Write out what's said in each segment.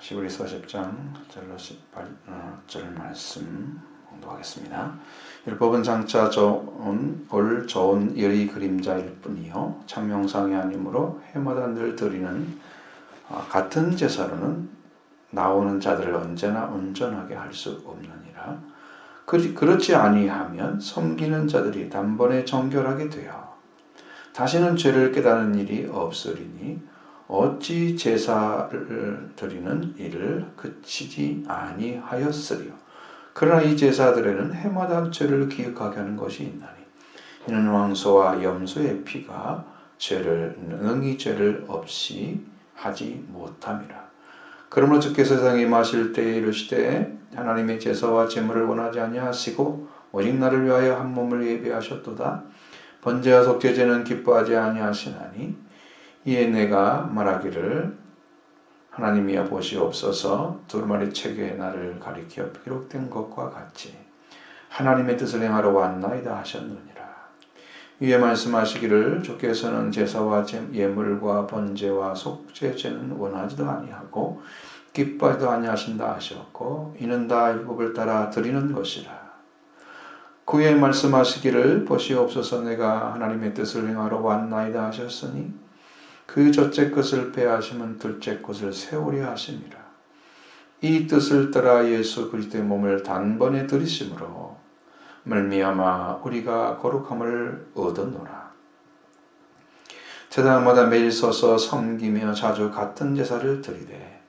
히브리서 10장 18절 말씀 공독하겠습니다. 율법은 장차 올 좋은 일의 그림자일 뿐이요 창명상이 아니므로 해마다 늘 드리는 같은 제사로는 나오는 자들을 언제나 온전하게 할 수 없느니라. 그렇지 아니하면 섬기는 자들이 단번에 정결하게 되어 다시는 죄를 깨닫는 일이 없으리니 어찌 제사를 드리는 일을 그치지 아니하였으리요. 그러나 이 제사들에는 해마다 죄를 기억하게 하는 것이 있나니 이는 왕소와 염소의 피가 능히 죄를 없이 하지 못함이라. 그러므로 주께서 세상에 임하실 때에 이르시되 하나님의 제사와 제물을 원하지 아니하시고 오직 나를 위하여 한 몸을 예비하셨도다. 번제와 속죄제는 기뻐하지 아니하시나니 이에 내가 말하기를 하나님이여 보시옵소서 두루마리 책에 나를 가리켜 기록된 것과 같이 하나님의 뜻을 행하러 왔나이다 하셨느니라. 위에 말씀하시기를 주께서는 제사와 예물과 번제와 속죄제는 원하지도 아니하고 기뻐하지도 아니하신다 하셨고 이는 다 율법을 따라 드리는 것이라. 그 위에 말씀하시기를 보시옵소서 내가 하나님의 뜻을 행하러 왔나이다 하셨으니 그 첫째 것을 패하시면 둘째 것을 세우려 하심이라. 이 뜻을 따라 예수 그리스도의 몸을 단번에 들이심으로 말미암아 우리가 거룩함을 얻었노라. 제사장마다 매일 서서 섬기며 자주 같은 제사를 드리되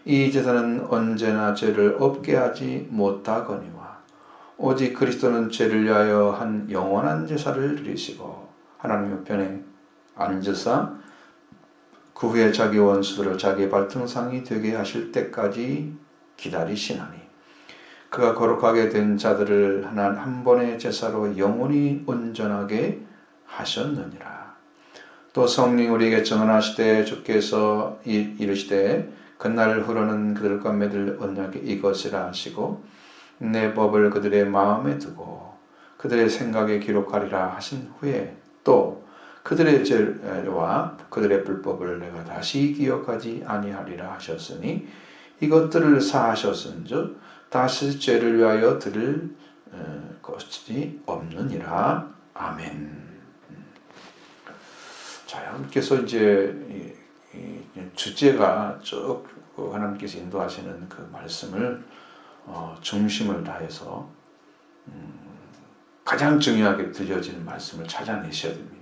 이 제사는 언제나 죄를 없게 하지 못하거니와 오직 그리스도는 죄를 위하여 한 영원한 제사를 드리시고 하나님의 편에 앉으사 그 후에 자기 원수들을 자기 발등상이 되게 하실 때까지 기다리시나니 그가 거룩하게 된 자들을 한 번의 제사로 영원히 온전하게 하셨느니라. 또 성령 우리에게 증언하시되 주께서 이르시되 그날 흐르는 그들과 맺을 언약이 이것이라 하시고 내 법을 그들의 마음에 두고 그들의 생각에 기록하리라 하신 후에 또 그들의 죄와 그들의 불법을 내가 다시 기억하지 아니하리라 하셨으니 이것들을 사하셨은즉 다시 죄를 위하여 드릴 것이 없느니라. 아멘. 자, 여러분께서 이제 주제가 쭉 하나님께서 인도하시는 그 말씀을 중심을 다해서 가장 중요하게 들려지는 말씀을 찾아내셔야 됩니다.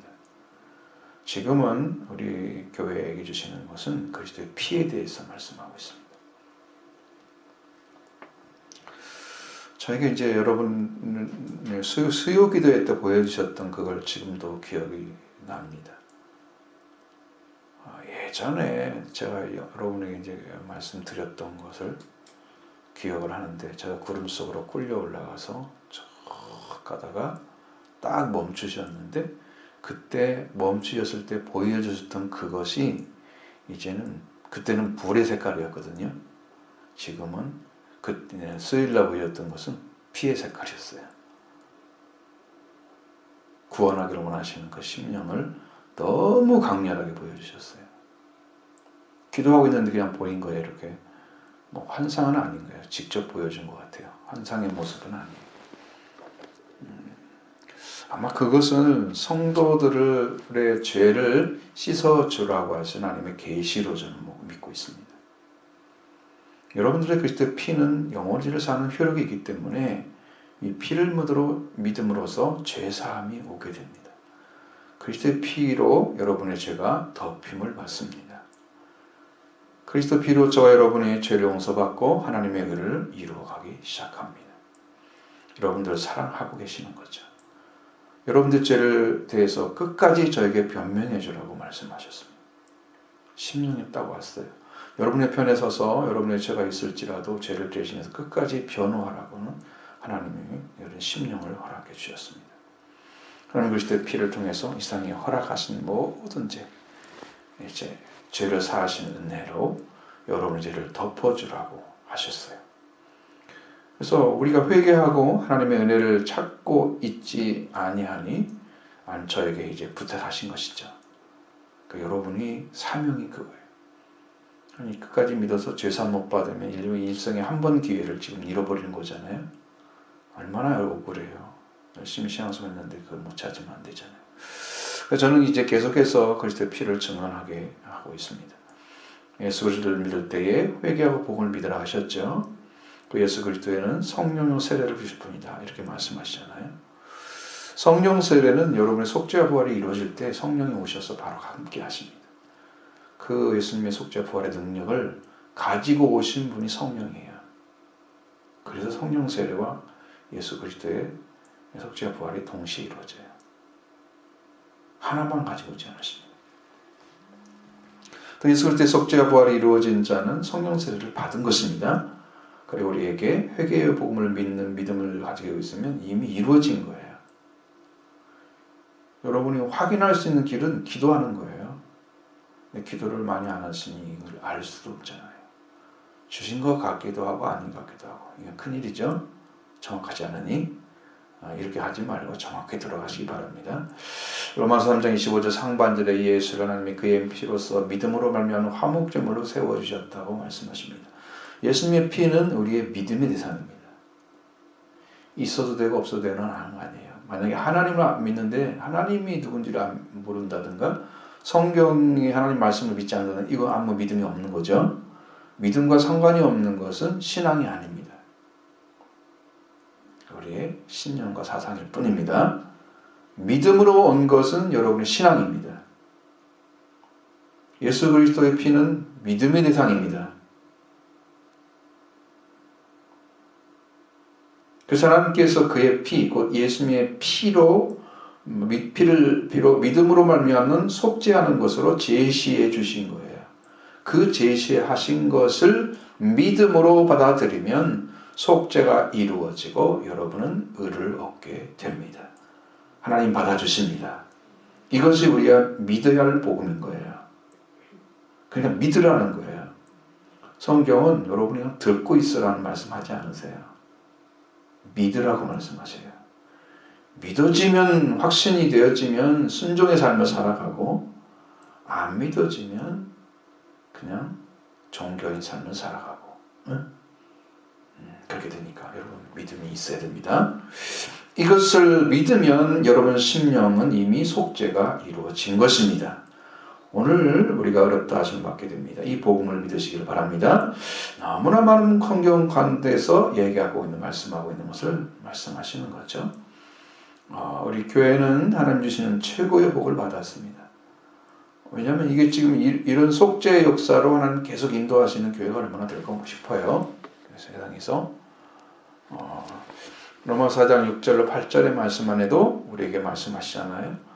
지금은 우리 교회에게 주시는 것은 그리스도의 피에 대해서 말씀하고 있습니다. 저에게 이제 여러분 수요 기도회 때 보여주셨던 그걸 지금도 기억이 납니다. 예전에 제가 여러분에게 이제 말씀드렸던 것을 기억을 하는데 제가 구름 속으로 끌려 올라가서 쭉 가다가 딱 멈추셨는데 그때 멈추셨을 때 보여주셨던 그것이 이제는 그때는 불의 색깔이었거든요. 지금은 그때 수요일날 보여줬던 것은 피의 색깔이었어요. 구원하기를 원하시는 그 심령을 너무 강렬하게 보여주셨어요. 기도하고 있는데 그냥 보인 거예요. 이렇게 뭐 환상은 아닌 거예요. 직접 보여준 것 같아요. 환상의 모습은 아니에요. 아마 그것은 성도들의 죄를 씻어주라고 하신 하나님의 계시로 저는 믿고 있습니다. 여러분들의 그리스도의 피는 영원히를 사는 효력이 있기 때문에 이 피를 믿음으로써 죄사함이 오게 됩니다. 그리스도의 피로 여러분의 죄가 덮임을 받습니다. 그리스도 피로 저와 여러분의 죄를 용서받고 하나님의 의를 이루어가기 시작합니다. 여러분들을 사랑하고 계시는 거죠. 여러분들 죄를 대해서 끝까지 저에게 변명해 주라고 말씀하셨습니다. 10년 있다고 왔어요. 여러분의 편에 서서 여러분의 죄가 있을지라도 죄를 대신해서 끝까지 변호하라고는 하나님이 이런 심령을 허락해 주셨습니다. 하나님 그리스도의 피를 통해서 이 세상에 허락하신 모든 이제 죄를 사하신 은혜로 여러분의 죄를 덮어주라고 하셨어요. 그래서 우리가 회개하고 하나님의 은혜를 찾고 있지 아니하니 저에게 이제 부탁하신 것이죠. 여러분이 사명이 그거예요. 아니 끝까지 믿어서 죄산 못 받으면 일생에 한 번 기회를 지금 잃어버리는 거잖아요. 얼마나 억울해요. 열심히 신앙생활 했는데 그걸 못 찾으면 안 되잖아요. 그래서 저는 이제 계속해서 그리스도의 피를 증언하게 하고 있습니다. 예수 그리스도를 믿을 때에 회개하고 복음을 믿으라 하셨죠. 그 예수 그리스도에는 성령의 세례를 주실 분이다 이렇게 말씀하시잖아요. 성령 세례는 여러분의 속죄와 부활이 이루어질 때 성령이 오셔서 바로 함께 하십니다. 그 예수님의 속죄와 부활의 능력을 가지고 오신 분이 성령이에요. 그래서 성령 세례와 예수 그리스도의 속죄와 부활이 동시에 이루어져요. 하나만 가지고 오지 않으십니다. 또 예수 그리스도의 속죄와 부활이 이루어진 자는 성령 세례를 받은 것입니다. 그리고 우리에게 회개의 복음을 믿는 믿음을 가지고 있으면 이미 이루어진 거예요. 여러분이 확인할 수 있는 길은 기도하는 거예요. 근데 기도를 많이 안 하시니 이걸 알 수도 없잖아요. 주신 것 같기도 하고 아닌 것 같기도 하고. 이게 큰일이죠. 정확하지 않으니 이렇게 하지 말고 정확히 들어가시기 바랍니다. 로마서 3장 25절 상반절에 예수를 하나님이 그의 피로써 믿음으로 말미암은 화목제물로 세워주셨다고 말씀하십니다. 예수님의 피는 우리의 믿음의 대상입니다. 있어도 되고 없어도 되는 아니에요. 만약에 하나님을 믿는데 하나님이 누군지를 모른다든가 성경이 하나님 말씀을 믿지 않는다면 이거 아무 믿음이 없는 거죠. 믿음과 상관이 없는 것은 신앙이 아닙니다. 우리의 신념과 사상일 뿐입니다. 믿음으로 온 것은 여러분의 신앙입니다. 예수 그리스도의 피는 믿음의 대상입니다. 그래서 하나님께서 그의 피, 곧 예수님의 피로 믿음으로 말미암는 속죄하는 것으로 제시해 주신 거예요. 그 제시하신 것을 믿음으로 받아들이면 속죄가 이루어지고 여러분은 의를 얻게 됩니다. 하나님 받아주십니다. 이것이 우리가 믿어야 할 복음인 거예요. 그러니까 믿으라는 거예요. 성경은 여러분이 듣고 있으라는 말씀하지 않으세요. 믿으라고 말씀하세요. 믿어지면 확신이 되어지면 순종의 삶을 살아가고 안 믿어지면 그냥 종교인 삶을 살아가고 그렇게 되니까 여러분 믿음이 있어야 됩니다. 이것을 믿으면 여러분 심령은 이미 속죄가 이루어진 것입니다. 오늘 우리가 어렵다 하심을 받게 됩니다. 이 복음을 믿으시길 바랍니다. 너무나 많은 성경 가운데서 얘기하고 있는 말씀하고 있는 것을 말씀하시는 거죠. 우리 교회는 하나님 주시는 최고의 복을 받았습니다. 왜냐하면 이게 지금 이런 속죄의 역사로 하나님 계속 인도하시는 교회가 얼마나 될까 싶어요. 세상에서 로마서 4장 6절로 8절의 말씀만 해도 우리에게 말씀하시잖아요.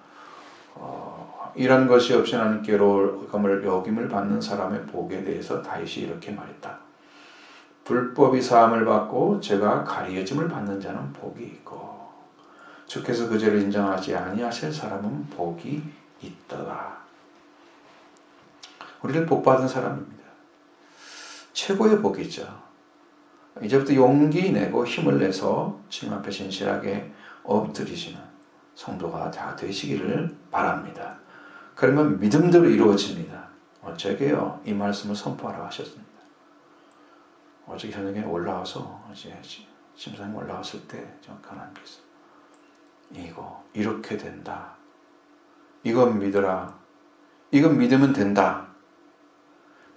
이런 것이 없이 하나님께로 여김을 받는 사람의 복에 대해서 다윗이 이렇게 말했다. 불법이 사함을 받고 죄가 가리어짐을 받는 자는 복이 있고 주께서 그 죄를 인정하지 아니하실 사람은 복이 있더라. 우리를 복받은 사람입니다. 최고의 복이죠. 이제부터 용기 내고 힘을 내서 주님 앞에 진실하게 엎드리시는 성도가 다 되시기를 바랍니다. 그러면 믿음대로 이루어집니다. 어제게요 이 말씀을 선포하라고 하셨습니다. 어제 저녁에 올라와서 이제 심사님 올라왔을 때 하나님께서 이거 이렇게 된다. 이건 믿어라. 이건 믿으면 된다.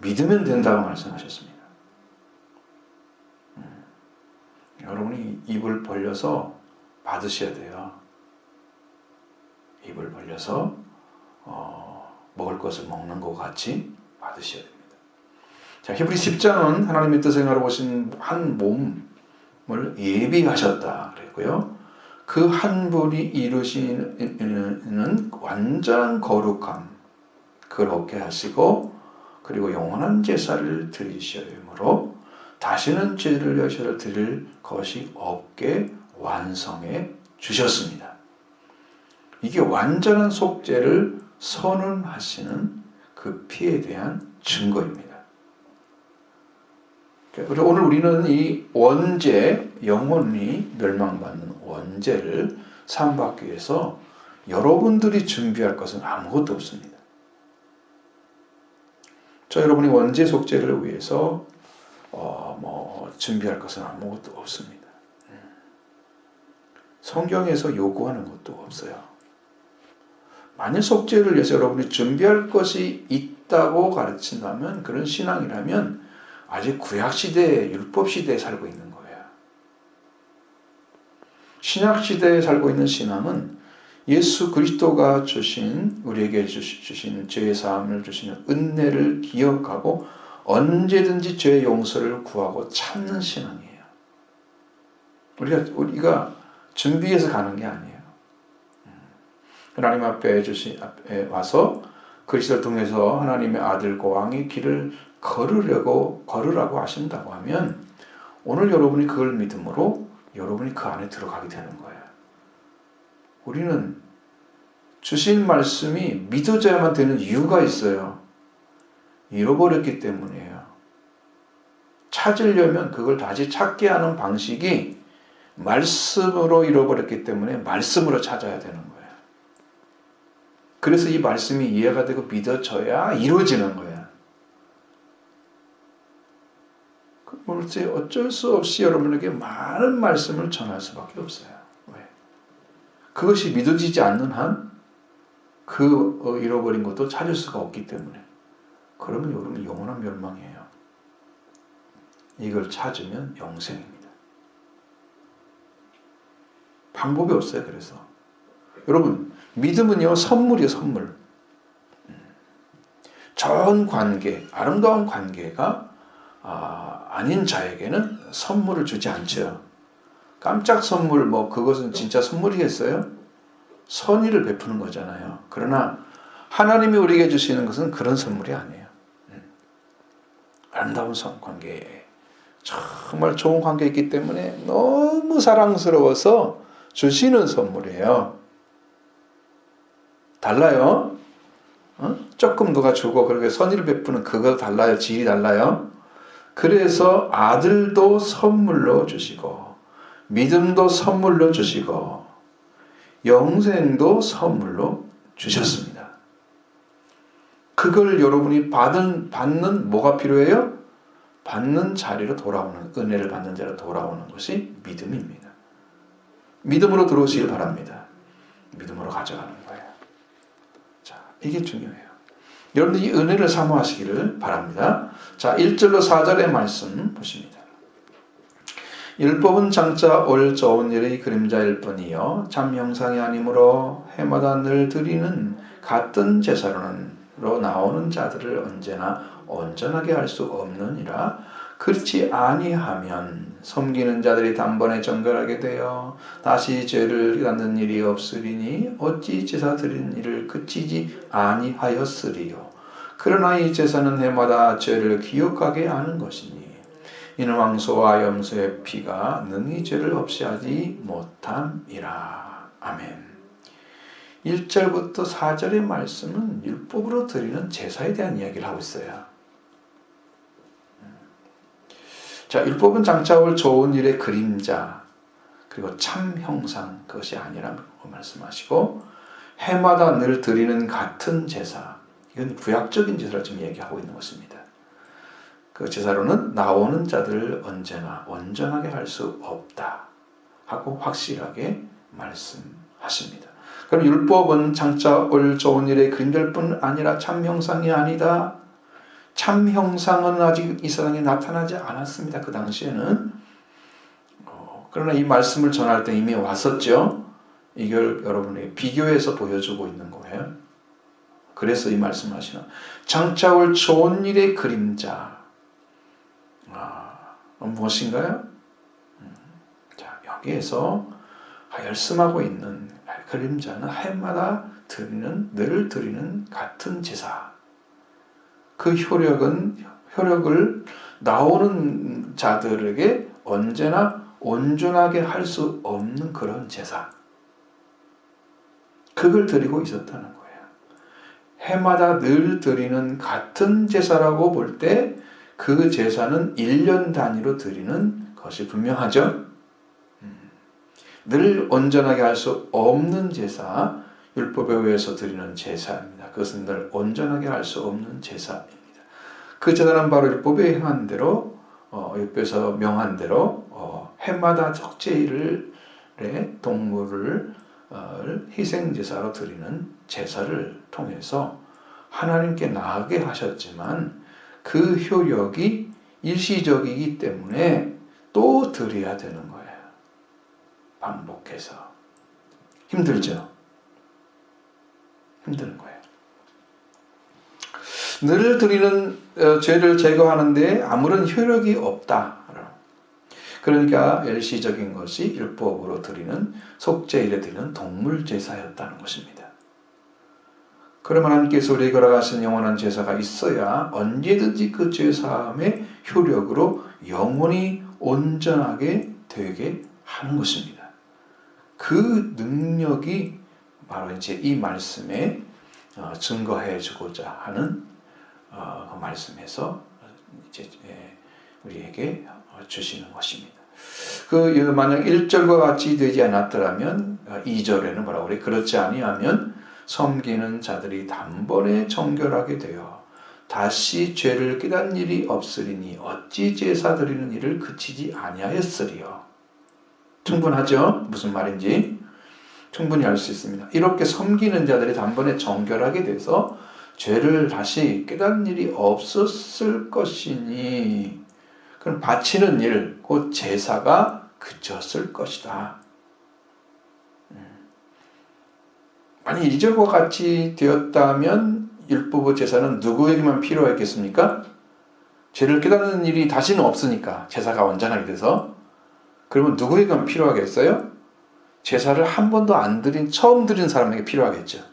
믿으면 된다고 말씀하셨습니다. 여러분이 입을 벌려서 받으셔야 돼요. 입을 벌려서 먹을 것을 먹는 것 같이 받으셔야 됩니다. 자, 히브리 10장은 하나님의 뜻을 행하러 오신 한 몸을 예비하셨다 그랬고요. 그 한 분이 이루시는 완전한 거룩함 그걸 얻게 하시고 그리고 영원한 제사를 드리셔야 하므로 다시는 죄를 여셔를 드릴 것이 없게 완성해 주셨습니다. 이게 완전한 속죄를 선언하시는 그 피에 대한 증거입니다. 그리고 오늘 우리는 이 원죄, 영원히 멸망받는 원죄를 사함받기 위해서 여러분들이 준비할 것은 아무것도 없습니다. 저 여러분이 원죄 속죄를 위해서 준비할 것은 아무것도 없습니다. 성경에서 요구하는 것도 없어요. 만일 속죄를 위해서 여러분이 준비할 것이 있다고 가르친다면, 그런 신앙이라면 아직 구약시대, 율법시대에 살고 있는 거예요. 신약시대에 살고 있는 신앙은 예수 그리스도가 우리에게 주신 죄의 사함을 주시는 은혜를 기억하고 언제든지 죄의 용서를 구하고 참는 신앙이에요. 우리가 준비해서 가는 게 아니에요. 하나님 앞에 와서 그리스도를 통해서 하나님의 아들과 왕의 길을 걸으라고 하신다고 하면, 오늘 여러분이 그걸 믿음으로 여러분이 그 안에 들어가게 되는 거예요. 우리는 주신 말씀이 믿어져야만 되는 이유가 있어요. 잃어버렸기 때문이에요. 찾으려면 그걸 다시 찾게 하는 방식이 말씀으로 잃어버렸기 때문에 말씀으로 찾아야 되는 거예요. 그래서 이 말씀이 이해가 되고 믿어져야 이루어지는 거예요. 어쩔 수 없이 여러분에게 많은 말씀을 전할 수밖에 없어요. 왜? 그것이 믿어지지 않는 한 잃어버린 것도 찾을 수가 없기 때문에. 그러면 여러분 영원한 멸망이에요. 이걸 찾으면 영생입니다. 방법이 없어요. 그래서 여러분, 믿음은요 선물이에요. 선물. 좋은 관계, 아름다운 관계가 아닌 자에게는 선물을 주지 않죠. 깜짝 선물, 그것은 진짜 선물이겠어요? 선의를 베푸는 거잖아요. 그러나 하나님이 우리에게 주시는 것은 그런 선물이 아니에요. 아름다운 관계, 정말 좋은 관계이기 때문에 너무 사랑스러워서 주시는 선물이에요. 달라요. 조금 누가 주고 그렇게 선의를 베푸는 그거 달라요. 질이 달라요. 그래서 아들도 선물로 주시고, 믿음도 선물로 주시고, 영생도 선물로 주셨습니다. 그걸 여러분이 받는 뭐가 필요해요? 받는 자리로 돌아오는, 은혜를 받는 자리로 돌아오는 것이 믿음입니다. 믿음으로 들어오시길 바랍니다. 믿음으로 가져가는 거예요. 자, 이게 중요해요. 여러분들 이 은혜를 사모하시기를 바랍니다. 자, 1절로 4절의 말씀 보십니다. 율법은 장차 올 좋은 일의 그림자일 뿐이요 참 형상이 아니므로 해마다 늘 드리는 같은 제사로 나오는 자들을 언제나 온전하게 할 수 없느니라. 그렇지 아니하면 섬기는 자들이 단번에 정결하게 되어 다시 죄를 갖는 일이 없으리니 어찌 제사 드리는 일을 그치지 아니하였으리요. 그러나 이 제사는 해마다 죄를 기억하게 하는 것이니 이는 황소와 염소의 피가 능히 죄를 없이 하지 못함이라. 아멘. 1절부터 4절의 말씀은 율법으로 드리는 제사에 대한 이야기를 하고 있어요. 자, 율법은 장차 올 좋은 일의 그림자, 그리고 참 형상, 그것이 아니라고 말씀하시고, 해마다 늘 드리는 같은 제사, 이건 구약적인 제사를 지금 얘기하고 있는 것입니다. 그 제사로는 나오는 자들을 언제나 온전하게 할 수 없다 하고 확실하게 말씀하십니다. 그럼 율법은 장차 올 좋은 일의 그림자일 뿐 아니라 참 형상이 아니다. 참 형상은 아직 이 세상에 나타나지 않았습니다. 그 당시에는. 그러나 이 말씀을 전할 때 이미 왔었죠. 이걸 여러분에게 비교해서 보여주고 있는 거예요. 그래서 이 말씀을 하시나. 장차 올 좋은 일의 그림자. 무엇인가요? 자, 여기에서 열심하고 있는 그림자는 해마다 늘 드리는 같은 제사. 그 효력을 나오는 자들에게 언제나 온전하게 할 수 없는 그런 제사. 그걸 드리고 있었다는 거예요. 해마다 늘 드리는 같은 제사라고 볼 때 그 제사는 1년 단위로 드리는 것이 분명하죠. 늘 온전하게 할 수 없는 제사, 율법에 의해서 드리는 제사입니다. 그것은 늘 온전하게 할 수 없는 제사입니다. 그 제사는 바로 율법에 행한 대로 율법에서 명한 대로 해마다 적재일에 동물을 희생 제사로 드리는 제사를 통해서 하나님께 나아가게 하셨지만 그 효력이 일시적이기 때문에 또 드려야 되는 거예요. 반복해서. 힘들죠? 힘든 거예요. 늘 드리는 죄를 제거하는데 아무런 효력이 없다. 그러니까 일시적인 것이 율법으로 드리는 속죄일에 드리는 동물 제사였다는 것입니다. 그러면 하나님께서 우리에게 허락하신 영원한 제사가 있어야 언제든지 그 죄사함의 효력으로 영원히 온전하게 되게 하는 것입니다. 그 능력이 바로 이제 이 말씀에 증거해 주고자 하는 그 말씀에서 이제 우리에게 주시는 것입니다. 만약 1절과 같이 되지 않았더라면 2절에는 뭐라고 그래? 그렇지 아니하면 섬기는 자들이 단번에 정결하게 되어 다시 죄를 깨닫는 일이 없으리니 어찌 제사 드리는 일을 그치지 아니하였으리요. 충분하죠? 무슨 말인지 충분히 알 수 있습니다. 이렇게 섬기는 자들이 단번에 정결하게 돼서 죄를 다시 깨닫는 일이 없었을 것이니 그럼 바치는 일, 곧 제사가 그쳤을 것이다. 만약 2절과 같이 되었다면 율법의 제사는 누구에게만 필요했겠습니까? 죄를 깨닫는 일이 다시는 없으니까 제사가 완전하게 돼서 그러면 누구에게만 필요하겠어요? 제사를 한 번도 안 드린 처음 드린 사람에게 필요하겠죠.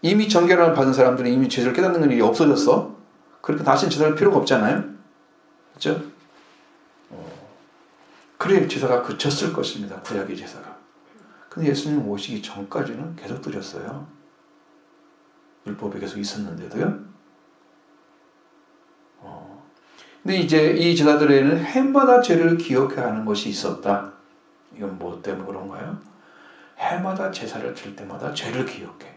이미 정결함을 받은 사람들은 이미 죄를 깨닫는 일이 없어졌어. 그러니까 다시는 제사할 필요가 없잖아요. 그렇죠? 그래 제사가 그쳤을 것입니다. 구약의 제사가. 근데 예수님 오시기 전까지는 계속 드렸어요. 율법이 계속 있었는데도요. 근데 이제 이 제사들에는 해마다 죄를 기억해야 하는 것이 있었다. 이건 뭐 때문에 그런가요? 해마다 제사를 드릴 때마다 죄를 기억해.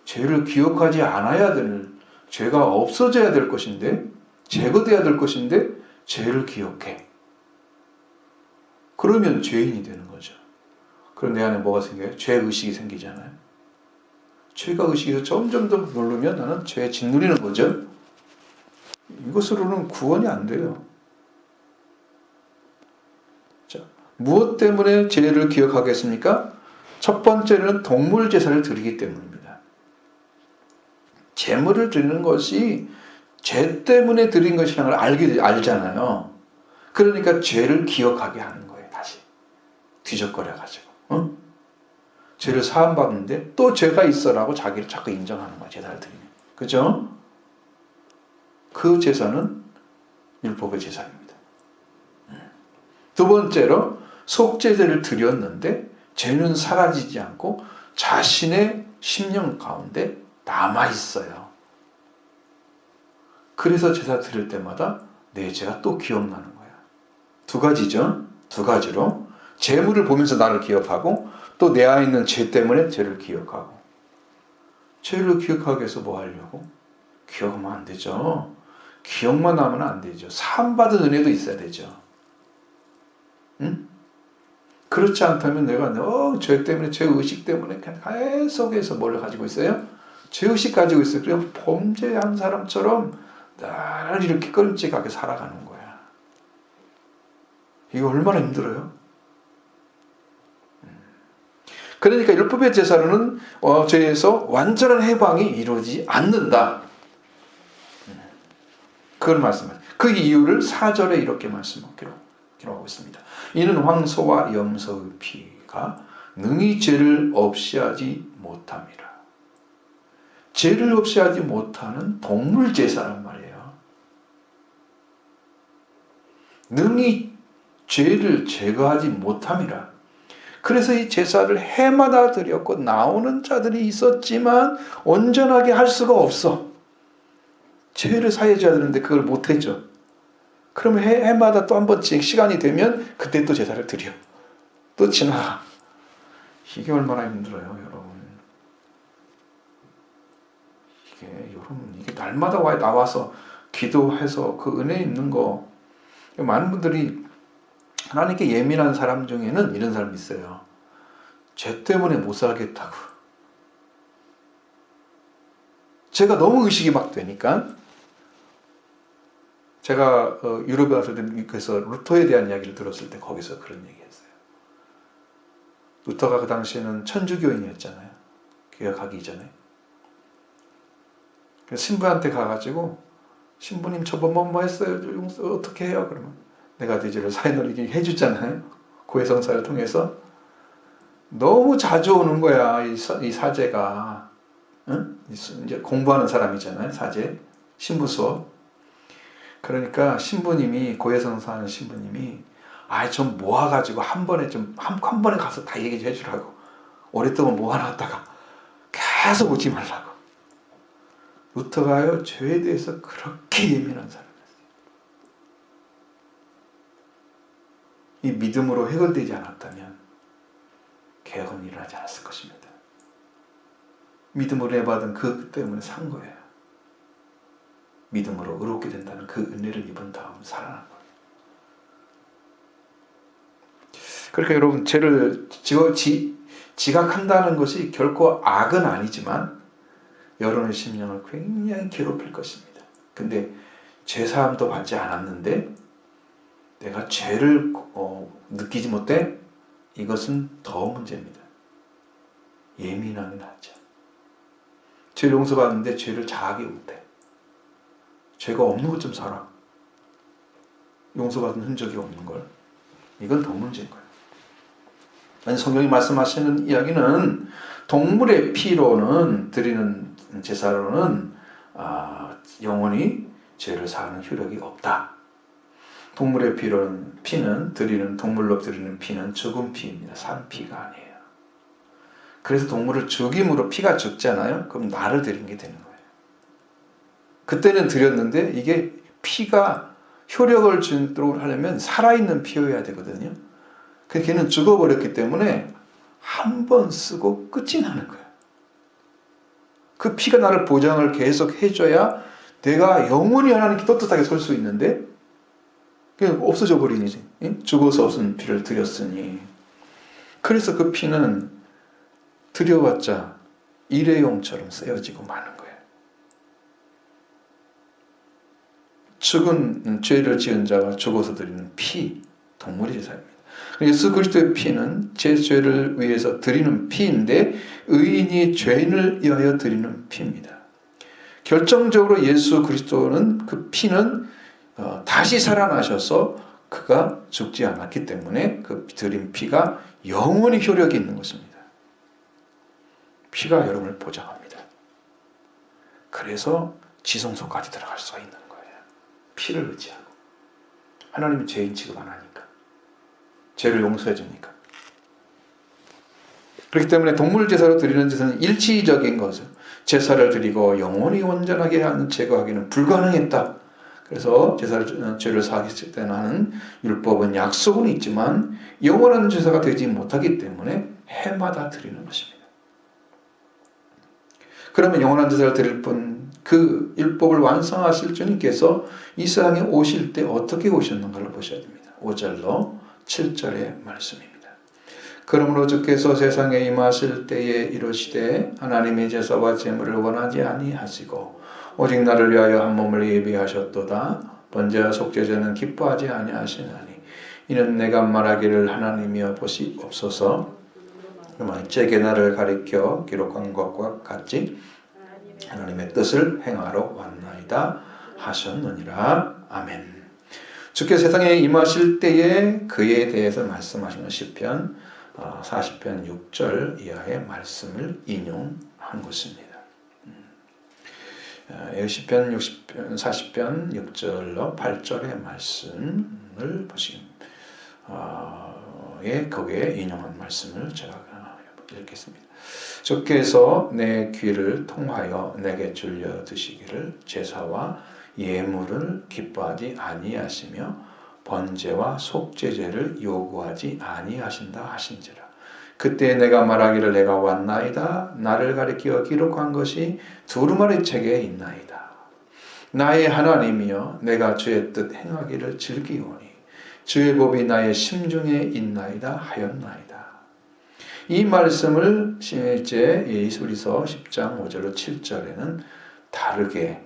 죄를 기억하지 않아야 될, 죄가 없어져야 될 것인데, 제거돼야 될 것인데, 죄를 기억해. 그러면 죄인이 되는 거죠. 그럼 내 안에 뭐가 생겨요? 죄의식이 생기잖아요. 죄가 의식에서 점점 더 누르면 나는 죄에 짓누리는 거죠. 이것으로는 구원이 안 돼요. 자, 무엇 때문에 죄를 기억하겠습니까? 첫 번째는 동물 제사를 드리기 때문입니다. 제물을 드리는 것이 죄 때문에 드린 것이라는 걸 알잖아요. 그러니까 죄를 기억하게 하는 거예요. 다시 뒤적거려가지고 죄를 사함받는데 또 죄가 있어라고 자기를 자꾸 인정하는 거예요. 제사를 드리면. 그죠? 그 제사는 율법의 제사입니다. 두 번째로 속죄제를 드렸는데 죄는 사라지지 않고 자신의 심령 가운데 남아있어요. 그래서 제사 드릴 때마다 내 죄가 또 기억나는 거야. 두 가지죠. 두 가지로 재물을 보면서 나를 기억하고 또 내 안에 있는 죄 때문에 죄를 기억하고. 죄를 기억하기 위해서 뭐 하려고? 기억하면 안 되죠. 기억만 하면 안 되죠. 사함받은 은혜도 있어야 되죠. 응? 그렇지 않다면 내가 죄 때문에, 죄의식 때문에 계속해서 뭘 가지고 있어요? 죄의식 가지고 있어요. 그래서 범죄한 사람처럼 늘 이렇게 끔찍하게 살아가는 거야. 이거 얼마나 힘들어요? 그러니까 율법의 제사로는 죄에서 완전한 해방이 이루어지지 않는다. 그걸 말씀하세요. 그 이유를 4절에 이렇게 기록하고 있습니다. 이는 황소와 염소의 피가 능히 죄를 없이하지 못함이라. 죄를 없이하지 못하는 동물 제사란 말이에요. 능히 죄를 제거하지 못함이라. 그래서 이 제사를 해마다 드렸고 나오는 자들이 있었지만 온전하게 할 수가 없어. 죄를 사해줘야 되는데 그걸 못해줘. 그러면 해마다 또 한 번씩 시간이 되면 그때 또 제사를 드려. 또 지나가. 이게 얼마나 힘들어요, 여러분. 이게 여러분 이게 날마다 나와서 기도해서 그 은혜 있는 거, 많은 분들이 하나님께 예민한 사람 중에는 이런 사람이 있어요. 죄 때문에 못 살겠다고. 제가 너무 의식이 막 되니까, 제가 유럽에 왔을 때 미국에서 루터에 대한 이야기를 들었을 때 거기서 그런 얘기했어요. 루터가 그 당시에는 천주교인이었잖아요. 교회 가기 이전에. 그래서 신부한테 가가지고, 신부님 저번 뭐 했어요? 어떻게 해요? 그러면 내가 이제 사인을 이렇게 해주잖아요. 고해성사를 통해서. 너무 자주 오는 거야, 이 사제가. 응? 이제 공부하는 사람이잖아요, 사제. 신부 수업. 그러니까 신부님이, 고해성사 하는 신부님이, 좀 모아가지고 한 번에 가서 다 얘기 좀 해주라고. 오랫동안 모아놨다가 계속 오지 말라고. 루터가요, 죄에 대해서 그렇게 예민한 사람이었어요. 이 믿음으로 해결되지 않았다면 개혁은 일어나지 않았을 것입니다. 믿음으로 해받은 그 때문에 산 거예요. 믿음으로 의롭게 된다는 그 은혜를 입은 다음 살아난 거예요. 그러니까 여러분, 죄를 지각한다는 것이 결코 악은 아니지만 여러분의 심령을 굉장히 괴롭힐 것입니다. 근데 죄사함도 받지 않았는데 내가 죄를 느끼지 못해? 이것은 더 문제입니다. 예민함이 낫죠. 죄를 용서받는데 죄를 자하게 못해. 죄가 없는 것 좀 살아. 용서받은 흔적이 없는 걸. 이건 더 문제인 거예요. 아니, 성경이 말씀하시는 이야기는 동물의 피로는 드리는 제사로는 영원히 죄를 사하는 효력이 없다. 동물의 피는 드리는, 동물로 드리는 피는 죽은 피입니다. 산 피가 아니에요. 그래서 동물을 죽임으로 피가 죽잖아요. 그럼 나를 드린 게 되는 거예요. 그때는 드렸는데 이게 피가 효력을 주도록 하려면 살아있는 피여야 되거든요. 근데 걔는 죽어버렸기 때문에 한 번 쓰고 끝이 나는 거예요. 그 피가 나를 보장을 계속 해줘야 내가 영원히 하나님께 떳떳하게 설 수 있는데 그냥 없어져 버리니, 죽어서 없은 피를 드렸으니. 그래서 그 피는 드려봤자 일회용처럼 쓰여지고 마는 거예요. 죽은 죄를 지은 자가 죽어서 드리는 피, 동물의 제사입니다. 예수 그리스도의 피는 제 죄를 위해서 드리는 피인데 의인이 죄인을 위하여 드리는 피입니다. 결정적으로 예수 그리스도는 그 피는 다시 살아나셔서 그가 죽지 않았기 때문에 그 드린 피가 영원히 효력이 있는 것입니다. 피가 여러분을 보장합니다. 그래서 지성소까지 들어갈 수가 있는 거예요. 피를 의지하고. 하나님은 죄인 취급 안 하니까. 죄를 용서해 주니까. 그렇기 때문에 동물 제사로 드리는 제사는 일시적인 것을, 제사를 드리고 영원히 온전하게 하는 제거하기는 불가능했다. 그래서 죄를 사하기 때는 하는 율법은 약속은 있지만 영원한 제사가 되지 못하기 때문에 해마다 드리는 것입니다. 그러면 영원한 제사를 드릴 뿐 그 율법을 완성하실 주님께서 이 세상에 오실 때 어떻게 오셨는가를 보셔야 됩니다. 5절로 7절의 말씀입니다. 그러므로 주께서 세상에 임하실 때에 이르시되 하나님의 제사와 제물을 원하지 아니하시고 오직 나를 위하여 한 몸을 예비하셨도다. 번제와 속죄제는 기뻐하지 아니하시나니 이는 내가 말하기를 하나님이여 보시옵소서. 제게 나를 가리켜 기록한 것과 같이 하나님의 뜻을 행하러 왔나이다 하셨느니라. 아멘. 주께서 세상에 임하실 때에 그에 대해서 말씀하시는 시편 40편 6절 이하의 말씀을 인용한 것입니다. 시편 40편 6절로 8절의 말씀을 보시면 거기에 인용한 말씀을 제가 읽겠습니다. 주께서 내 귀를 통하여 내게 줄여 드시기를 제사와 예물을 기뻐하지 아니하시며 번제와 속죄제를 요구하지 아니하신다 하신지라. 그때 내가 말하기를 내가 왔나이다. 나를 가리켜 기록한 것이 두루마리 책에 있나이다. 나의 하나님이여 내가 주의 뜻 행하기를 즐기오니 주의 법이 나의 심중에 있나이다 하였나이다. 이 말씀을 이제 히브리서 10장 5절로 7절에는 다르게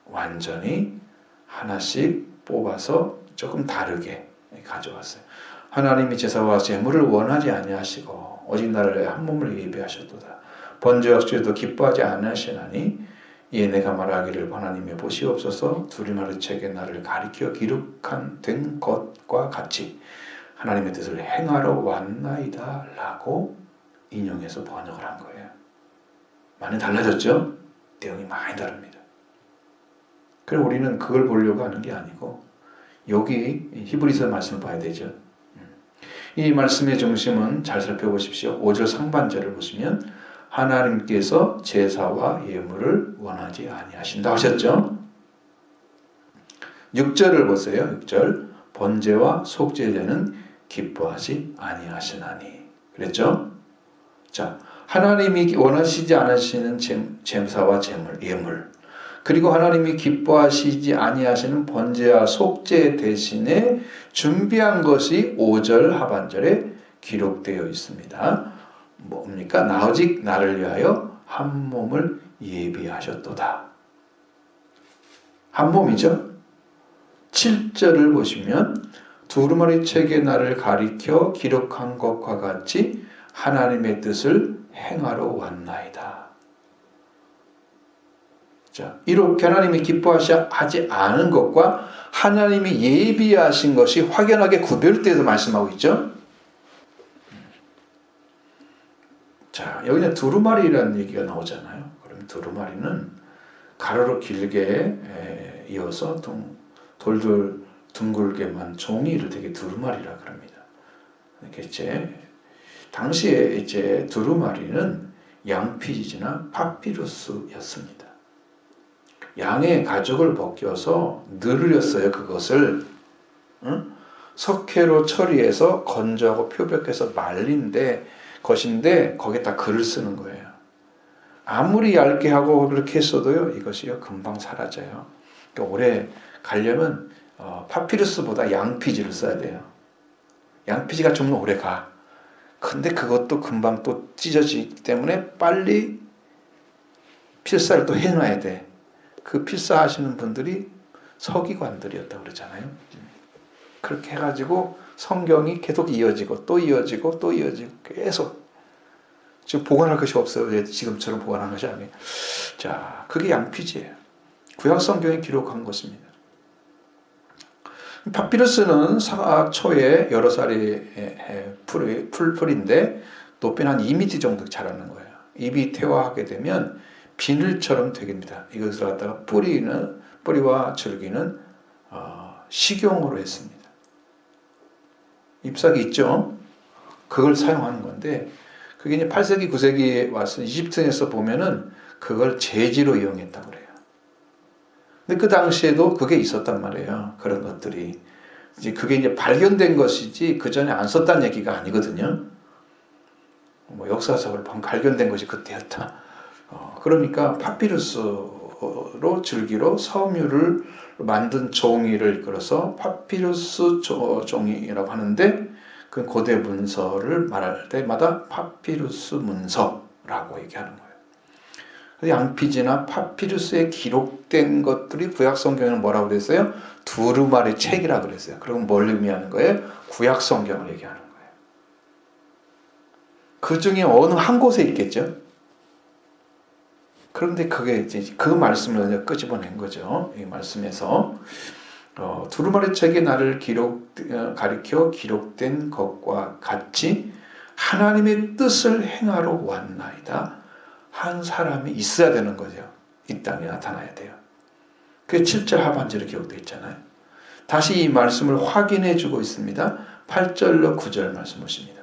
완전히 하나씩 뽑아서 조금 다르게 가져왔어요. 하나님이 제사와 제물을 원하지 아니하시고 오직 나를 한 몸을 예비하셨도다. 번제와 속죄도 기뻐하지 아니하시나니 이에 내가 말하기를 하나님의 보시옵소서 두루마리 책에 나를 가리켜 기록한 된 것과 같이 하나님의 뜻을 행하러 왔나이다 라고 인용해서 번역을 한 거예요. 많이 달라졌죠? 내용이 많이 다릅니다. 그래서 우리는 그걸 보려고 하는 게 아니고 여기 히브리서 말씀을 봐야 되죠. 이 말씀의 중심은 잘 살펴보십시오. 5절 상반절을 보시면 하나님께서 제사와 예물을 원하지 아니하신다 하셨죠. 6절을 보세요. 6절 번제와 속죄제는 기뻐하지 아니하시나니 그랬죠. 자, 하나님이 원하시지 않으시는 제사와 제물, 예물 그리고 하나님이 기뻐하시지 아니하시는 번제와 속죄 대신에 준비한 것이 5절 하반절에 기록되어 있습니다. 뭡니까? 오직 나를 위하여 한 몸을 예비하셨도다. 한 몸이죠. 7절을 보시면 두루마리 책에 나를 가리켜 기록한 것과 같이 하나님의 뜻을 행하러 왔나이다. 자, 이렇게 하나님이 기뻐하지 않은 것과 하나님이 예비하신 것이 확연하게 구별되어서 말씀하고 있죠. 자, 여기는 두루마리라는 얘기가 나오잖아요. 그러면 두루마리는 가로로 길게 이어서 돌돌 둥글게만 종이를 되게 두루마리라 그럽니다. 이제 당시에 이제 두루마리는 양피지나 파피루스였습니다. 양의 가죽을 벗겨서 늘렸어요. 그것을 석회로 처리해서 건조하고 표백해서 말린 것인데 거기에다 글을 쓰는 거예요. 아무리 얇게 하고 그렇게 했어도요 이것이요 금방 사라져요. 그러니까 오래 가려면 파피루스보다 양피지를 써야 돼요. 양피지가 좀 더 오래 가. 근데 그것도 금방 또 찢어지기 때문에 빨리 필사를 또 해놔야 돼. 그 필사하시는 분들이 서기관들이었다고 그러잖아요. 그렇게 해가지고 성경이 계속 이어지고 또 이어지고 또 이어지고 계속 지금 보관할 것이 없어요. 지금처럼 보관한 것이 아니에요. 자, 그게 양피지예요. 구약 성경에 기록한 것입니다. 파피루스는 사초에 여러 살이 풀인데 높이는 한 2m 정도 자라는 거예요. 잎이 퇴화하게 되면 비늘처럼 되깁니다. 이것을 갖다가 뿌리와 줄기는 식용으로 했습니다. 잎사귀 있죠? 그걸 사용하는 건데 그게 이제 8세기, 9세기에 와서 이집트에서 보면은 그걸 제지로 이용했다고 그래요. 근데 그 당시에도 그게 있었단 말이에요. 그런 것들이. 이제 그게 이제 발견된 것이지 그 전에 안 썼다는 얘기가 아니거든요. 역사적으로 발견된 것이 그때였다. 그러니까 파피루스로 줄기로 섬유를 만든 종이를 이끌어서 파피루스 종이라고 하는데 그 고대 문서를 말할 때마다 파피루스 문서라고 얘기하는 거예요. 양피지나 파피루스에 기록된 것들이 구약 성경에는 뭐라고 그랬어요? 두루마리 책이라고 그랬어요. 그럼 뭘 의미하는 거예요? 구약 성경을 얘기하는 거예요. 그 중에 어느 한 곳에 있겠죠? 그런데 그게 이제 그 말씀을 끄집어낸 거죠. 이 말씀에서 두루마리 책에 나를 가리켜 기록된 것과 같이 하나님의 뜻을 행하러 왔나이다. 한 사람이 있어야 되는 거죠. 이 땅에 나타나야 돼요. 그게 7절 하반절에 기록되어 있잖아요. 다시 이 말씀을 확인해 주고 있습니다. 8절로 9절 말씀 보십니다.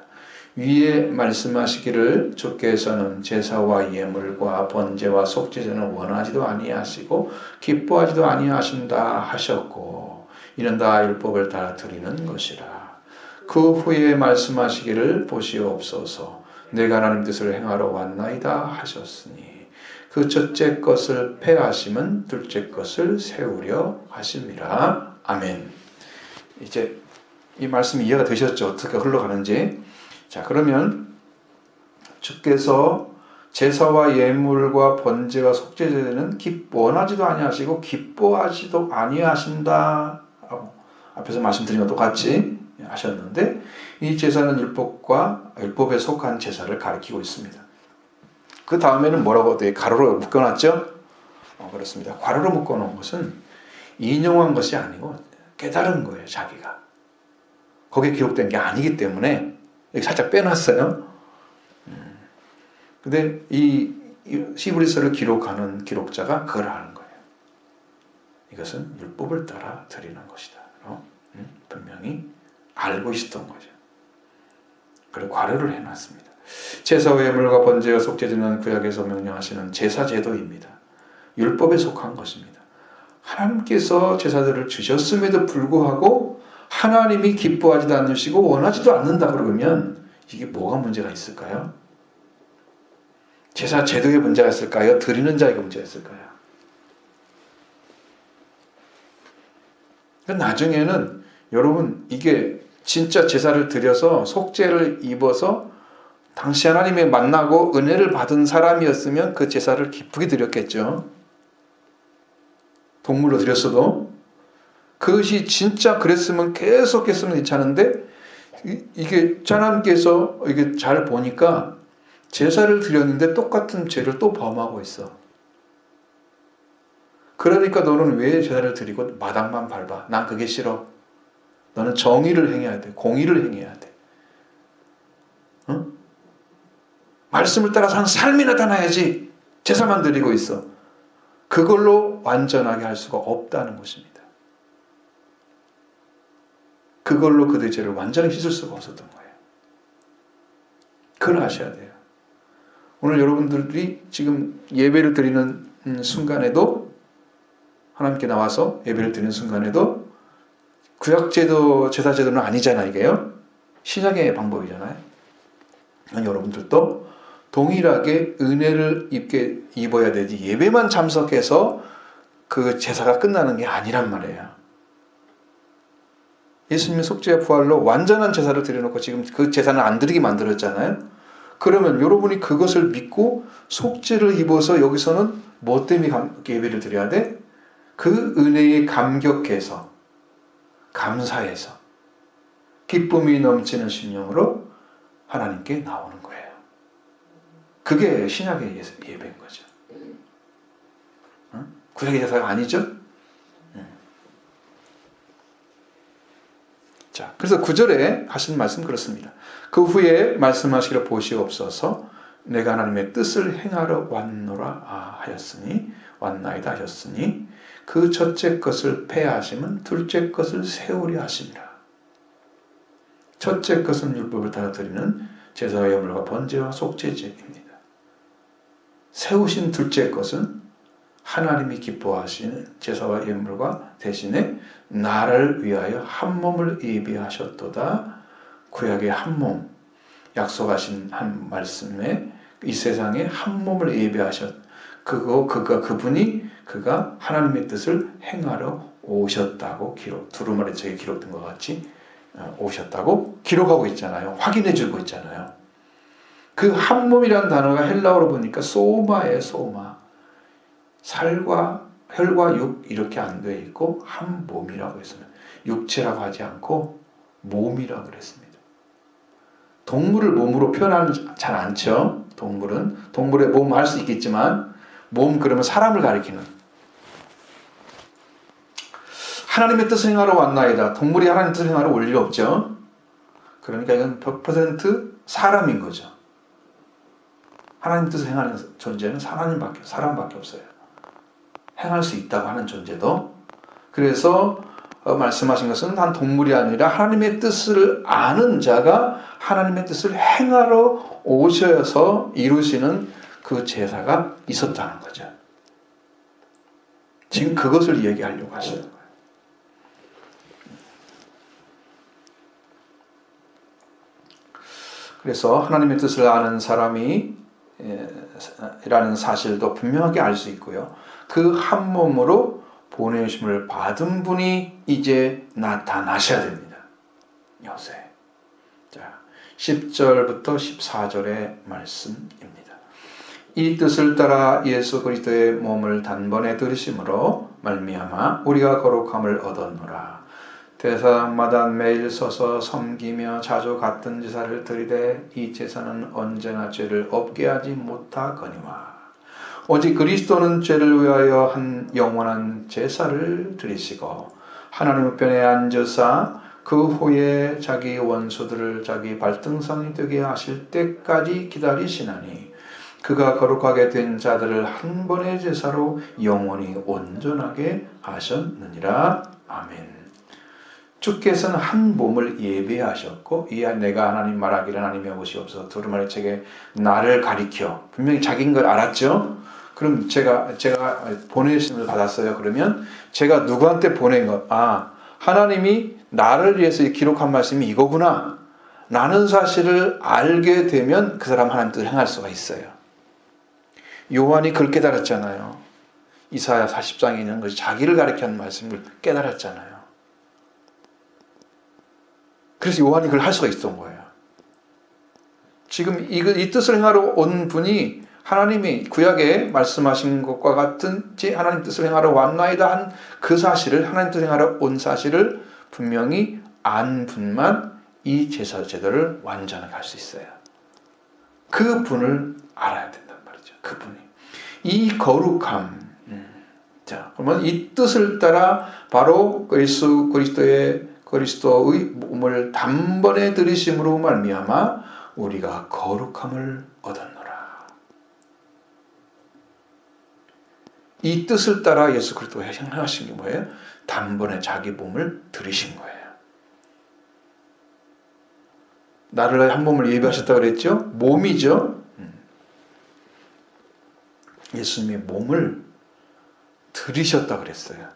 위에 말씀하시기를 주께서는 제사와 예물과 번제와 속죄제는 원하지도 아니하시고 기뻐하지도 아니하신다 하셨고 이는 다 율법을 따라 드리는 것이라. 그 후에 말씀하시기를 보시옵소서 내가 하나님 뜻을 행하러 왔나이다 하셨으니 그 첫째 것을 폐하심은 둘째 것을 세우려 하심이라. 아멘. 이제 이 말씀이 이해가 되셨죠? 어떻게 흘러가는지. 자, 그러면 주께서 제사와 예물과 번제와 속죄제는 원하지도 아니하시고 기뻐하지도 아니하신다. 앞에서 말씀드린 것 똑같이 하셨는데, 이 제사는 율법에 속한 제사를 가리키고 있습니다. 그 다음에는 뭐라고 돼? 가로로 묶어놨죠? 그렇습니다. 가로로 묶어놓은 것은 인용한 것이 아니고 깨달은 거예요, 자기가. 거기에 기록된 게 아니기 때문에 여기 살짝 빼놨어요. 근데 이 히브리서를 기록하는 기록자가 그걸 아는 거예요. 이것은 율법을 따라 드리는 것이다. 분명히 알고 있었던 거죠. 그리고 괄호를 해놨습니다. 제사와 예물과 번제와 속죄제는 구약에서 명령하시는 제사 제도입니다. 율법에 속한 것입니다. 하나님께서 제사들을 주셨음에도 불구하고 하나님이 기뻐하지도 않으시고 원하지도 않는다 그러면 이게 뭐가 문제가 있을까요? 제사 제도에 문제가 있을까요? 드리는 자에게 문제가 있을까요? 나중에는 여러분 이게 진짜 제사를 드려서 속죄를 입어서 당시 하나님의 만나고 은혜를 받은 사람이었으면 그 제사를 기쁘게 드렸겠죠. 동물로 드렸어도. 그것이 진짜 그랬으면 계속 했으면 괜찮은데 이게 하나님께서 이게 잘 보니까 제사를 드렸는데 똑같은 죄를 또 범하고 있어. 그러니까 너는 왜 제사를 드리고 마당만 밟아? 난 그게 싫어. 너는 정의를 행해야 돼. 공의를 행해야 돼. 응? 말씀을 따라 사는 삶이 나타나야지. 제사만 드리고 있어. 그걸로 완전하게 할 수가 없다는 것입니다. 그걸로 그들의 죄를 완전히 씻을 수가 없었던 거예요. 그걸 아셔야 돼요. 오늘 여러분들이 지금 예배를 드리는 순간에도 하나님께 나와서 예배를 드리는 순간에도 구약제도, 제사제도는 아니잖아요. 이게요. 신약의 방법이잖아요. 여러분들도 동일하게 은혜를 입어야 되지 예배만 참석해서 그 제사가 끝나는 게 아니란 말이에요. 예수님의 속죄와 부활로 완전한 제사를 드려놓고 지금 그 제사는 안 드리게 만들었잖아요. 그러면 여러분이 그것을 믿고 속죄를 입어서 여기서는 뭐 때문에 예배를 드려야 돼? 그 은혜에 감격해서 감사해서 기쁨이 넘치는 심령으로 하나님께 나오는 거예요. 그게 신약의 예배인 거죠. 구약의 제사가 아니죠? 자, 그래서 9절에 하신 말씀 그렇습니다. 그 후에 말씀하시기를 보시옵소서. 내가 하나님의 뜻을 행하러 왔나이다 하셨으니 그 첫째 것을 폐하심은 둘째 것을 세우려 하심이라. 첫째 것은 율법을 따라 드리는 제사와 예물과 번제와 속죄제입니다. 세우신 둘째 것은 하나님이 기뻐하시는 제사와 예물과 대신에 나를 위하여 한 몸을 예비하셨도다. 구약의 한 몸, 약속하신 한 말씀에 이 세상에 한 몸을 예비하셨. 그가 하나님의 뜻을 행하러 오셨다고 두루마리 책에 기록된 것 같이 오셨다고 기록하고 있잖아요. 확인해 주고 있잖아요. 그 한 몸이라는 단어가 헬라어로 보니까 소마예요. 소마. 살과 혈과 육 이렇게 안 돼 있고 한 몸이라고 했어요. 육체라고 하지 않고 몸이라고 그랬습니다. 동물을 몸으로 표현하는 잘 않죠. 동물의 몸 할 수 있겠지만 몸 그러면 사람을 가리키는. 하나님의 뜻을 행하러 왔나이다. 동물이 하나님의 뜻을 행하러 올 리 없죠. 그러니까 이건 100% 사람인 거죠. 하나님 뜻을 행하는 존재는 사람밖에 없어요. 행할 수 있다고 하는 존재도. 그래서 말씀하신 것은 한 동물이 아니라 하나님의 뜻을 아는 자가 하나님의 뜻을 행하러 오셔서 이루시는 그 제사가 있었다는 거죠. 지금 그것을 얘기하려고 하시는 거예요. 그래서 하나님의 뜻을 아는 사람이 라는 사실도 분명하게 알 수 있고요. 그 한 몸으로 보내심을 받은 분이 이제 나타나셔야 됩니다. 요새. 자, 10절부터 14절의 말씀입니다. 이 뜻을 따라 예수 그리스도의 몸을 단번에 들으심으로 말미암아 우리가 거룩함을 얻었노라. 대사마다 매일 서서 섬기며 자주 같은 제사를 드리되 이 제사는 언제나 죄를 없게 하지 못하거니와 오직 그리스도는 죄를 위하여 한 영원한 제사를 드리시고 하나님 우편에 앉으사 그 후에 자기 원수들을 자기 발등상이 되게 하실 때까지 기다리시나니 그가 거룩하게 된 자들을 한 번의 제사로 영원히 온전하게 하셨느니라. 아멘. 주께서는 한 몸을 예배하셨고 이 내가 하나님 말하기를 하나님의 옷이 없어서 두루마리 책에 나를 가리켜 분명히 자기인 걸 알았죠. 그럼 제가 보내심을 받았어요. 그러면 제가 누구한테 보낸 것? 하나님이 나를 위해서 기록한 말씀이 이거구나 라는 사실을 알게 되면 그 사람 하나님 뜻을 행할 수가 있어요. 요한이 그걸 깨달았잖아요. 이사야 40장에 있는 것이 자기를 가리키는 말씀을 깨달았잖아요. 그래서 요한이 그걸 할 수가 있었던 거예요. 지금 이 뜻을 행하러 온 분이 하나님이 구약에 말씀하신 것과 같은지 하나님 뜻을 행하러 왔나이다 한 그 사실을 하나님 뜻을 행하러 온 사실을 분명히 안 분만 이 제도를 완전하게 할 수 있어요. 그 분을 알아야 된단 말이죠. 그분이. 이 거룩함. 자, 그러면 이 뜻을 따라 바로 예수 그리스도의 몸을 단번에 들이심으로 말미암아 우리가 거룩함을 얻었노라. 이 뜻을 따라 예수 그리스도가 행하신 게 뭐예요? 단번에 자기 몸을 들이신 거예요. 나를 한 몸을 예배하셨다고 그랬죠? 몸이죠. 예수님의 몸을 들이셨다고 그랬어요.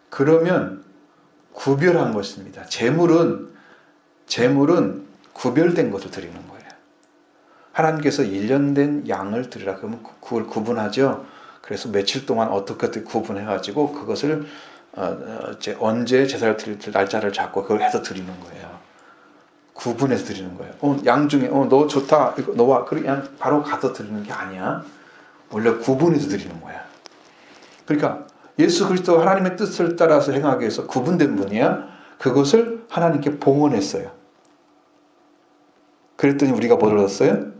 그러면 구별한 것입니다. 제물은 구별된 것을 드리는 거예요. 하나님께서 1년 된 양을 드리라 그러면 그걸 구분하죠. 그래서 며칠 동안 어떻게 구분해가지고 그것을 언제 제사를 드릴 날짜를 잡고 그걸 해서 드리는 거예요. 구분해서 드리는 거예요. 양 중에 너 좋다, 너와 그냥 바로 가서 드리는 게 아니야. 원래 구분해서 드리는 거야. 그러니까 예수 그리스도 하나님의 뜻을 따라서 행하기 위해서 구분된 분이야. 그것을 하나님께 봉헌했어요. 그랬더니 우리가 뭘 얻었어요?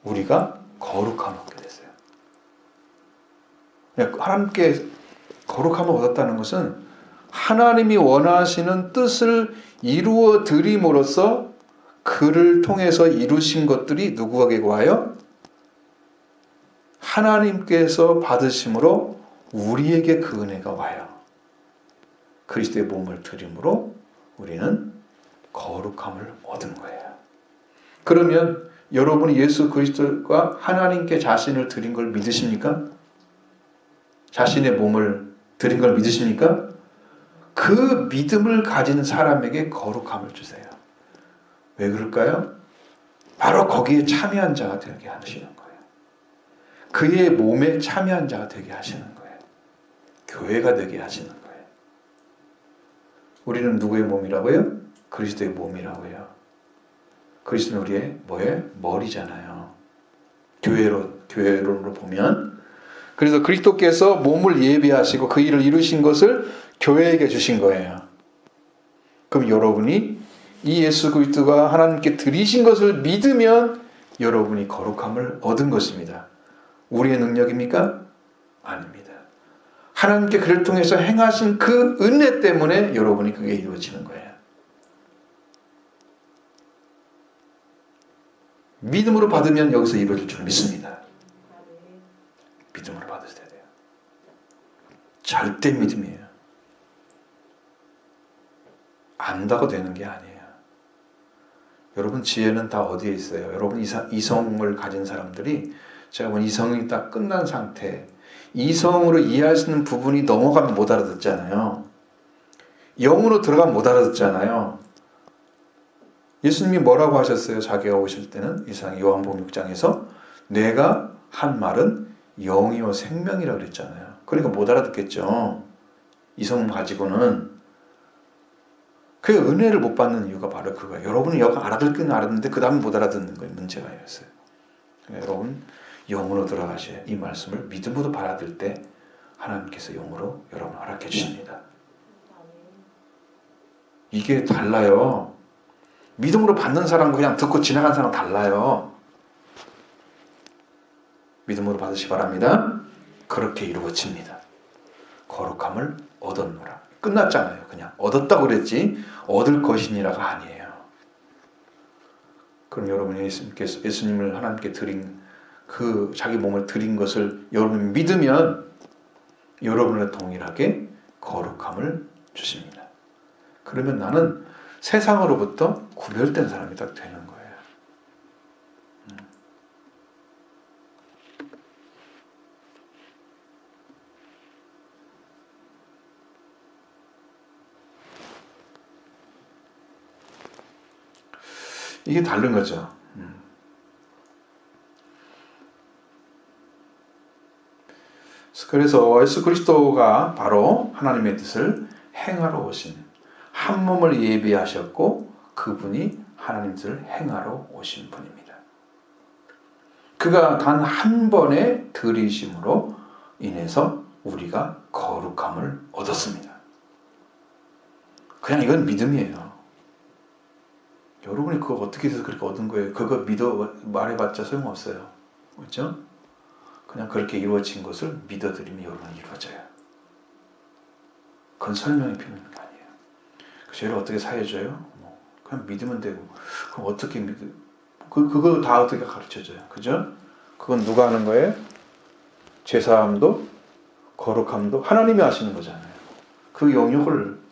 우리가 거룩함을 얻게 됐어요. 하나님께 거룩함을 얻었다는 것은 하나님이 원하시는 뜻을 이루어 드림으로써 그를 통해서 이루신 것들이 누구에게 와요? 하나님께서 받으심으로 우리에게 그 은혜가 와요. 그리스도의 몸을 드림으로 우리는 거룩함을 얻은 거예요. 그러면 여러분이 예수 그리스도가 하나님께 자신을 드린 걸 믿으십니까? 자신의 몸을 드린 걸 믿으십니까? 그 믿음을 가진 사람에게 거룩함을 주세요. 왜 그럴까요? 바로 거기에 참여한 자가 되게 하시는 거예요. 그의 몸에 참여한 자가 되게 하시는 거예요. 교회가 되게 하시는 거예요. 우리는 누구의 몸이라고요? 그리스도의 몸이라고요. 그리스도는 우리의 뭐예요? 머리잖아요. 교회론으로 보면. 그래서 그리스도께서 몸을 예비하시고 그 일을 이루신 것을 교회에게 주신 거예요. 그럼 여러분이 이 예수 그리스도가 하나님께 드리신 것을 믿으면 여러분이 거룩함을 얻은 것입니다. 우리의 능력입니까? 아닙니다. 하나님께 그를 통해서 행하신 그 은혜 때문에 여러분이 그게 이루어지는 거예요. 믿음으로 받으면 여기서 이루어질 줄 믿습니다. 믿음으로 받으셔야 돼요. 절대 믿음이에요. 안다고 되는 게 아니에요. 여러분 지혜는 다 어디에 있어요? 여러분 이성을 가진 사람들이 제가 보면 이성이 딱 끝난 상태, 이성으로 이해할 수 있는 부분이 넘어가면 못 알아듣잖아요. 영으로 들어가면 못 알아듣잖아요. 예수님이 뭐라고 하셨어요? 자기가 오실 때는 이상 요한복음 6장에서 내가 한 말은 영이요 생명이라고 그랬잖아요. 그러니까 못 알아듣겠죠. 이성 가지고는. 그 은혜를 못 받는 이유가 바로 그거예요. 여러분이 알아듣기는 알았는데 그 다음에 못 알아듣는 거예요. 문제가 있어요. 여러분 영으로 들어가셔야 이 말씀을 믿음으로 받아들 때 하나님께서 영으로 여러분 허락해 주십니다. 이게 달라요. 믿음으로 받는 사람과 그냥 듣고 지나간 사람 달라요. 믿음으로 받으시 바랍니다. 그렇게 이루어집니다. 거룩함을 얻었노라. 끝났잖아요. 그냥 얻었다고 그랬지 얻을 것이니라가 아니에요. 그럼 여러분이 예수님을 하나님께 드린 그 자기 몸을 드린 것을 여러분이 믿으면 여러분을 동일하게 거룩함을 주십니다. 그러면 나는 세상으로부터 구별된 사람이 딱 되는 거예요. 이게 다른 거죠. 그래서 예수 그리스도가 바로 하나님의 뜻을 행하러 오신 한 몸을 예비하셨고 그분이 하나님 뜻을 행하러 오신 분입니다. 그가 단 한 번의 들이심으로 인해서 우리가 거룩함을 얻었습니다. 그냥 이건 믿음이에요. 여러분이 그거 어떻게 해서 그렇게 얻은 거예요? 그거 믿어 말해봤자 소용없어요. 그렇죠? 그냥 그렇게 이루어진 것을 믿어드리면 여러분은 이루어져요. 그건 설명이 필요 없는 거 아니에요. 죄를 어떻게 사해줘요? 그냥 믿으면 되고. 그럼 어떻게 믿어? 그거 다 어떻게 가르쳐줘요? 그죠? 그건 누가 하는 거예요? 죄사함도 거룩함도 하나님이 하시는 거잖아요. 그 영역을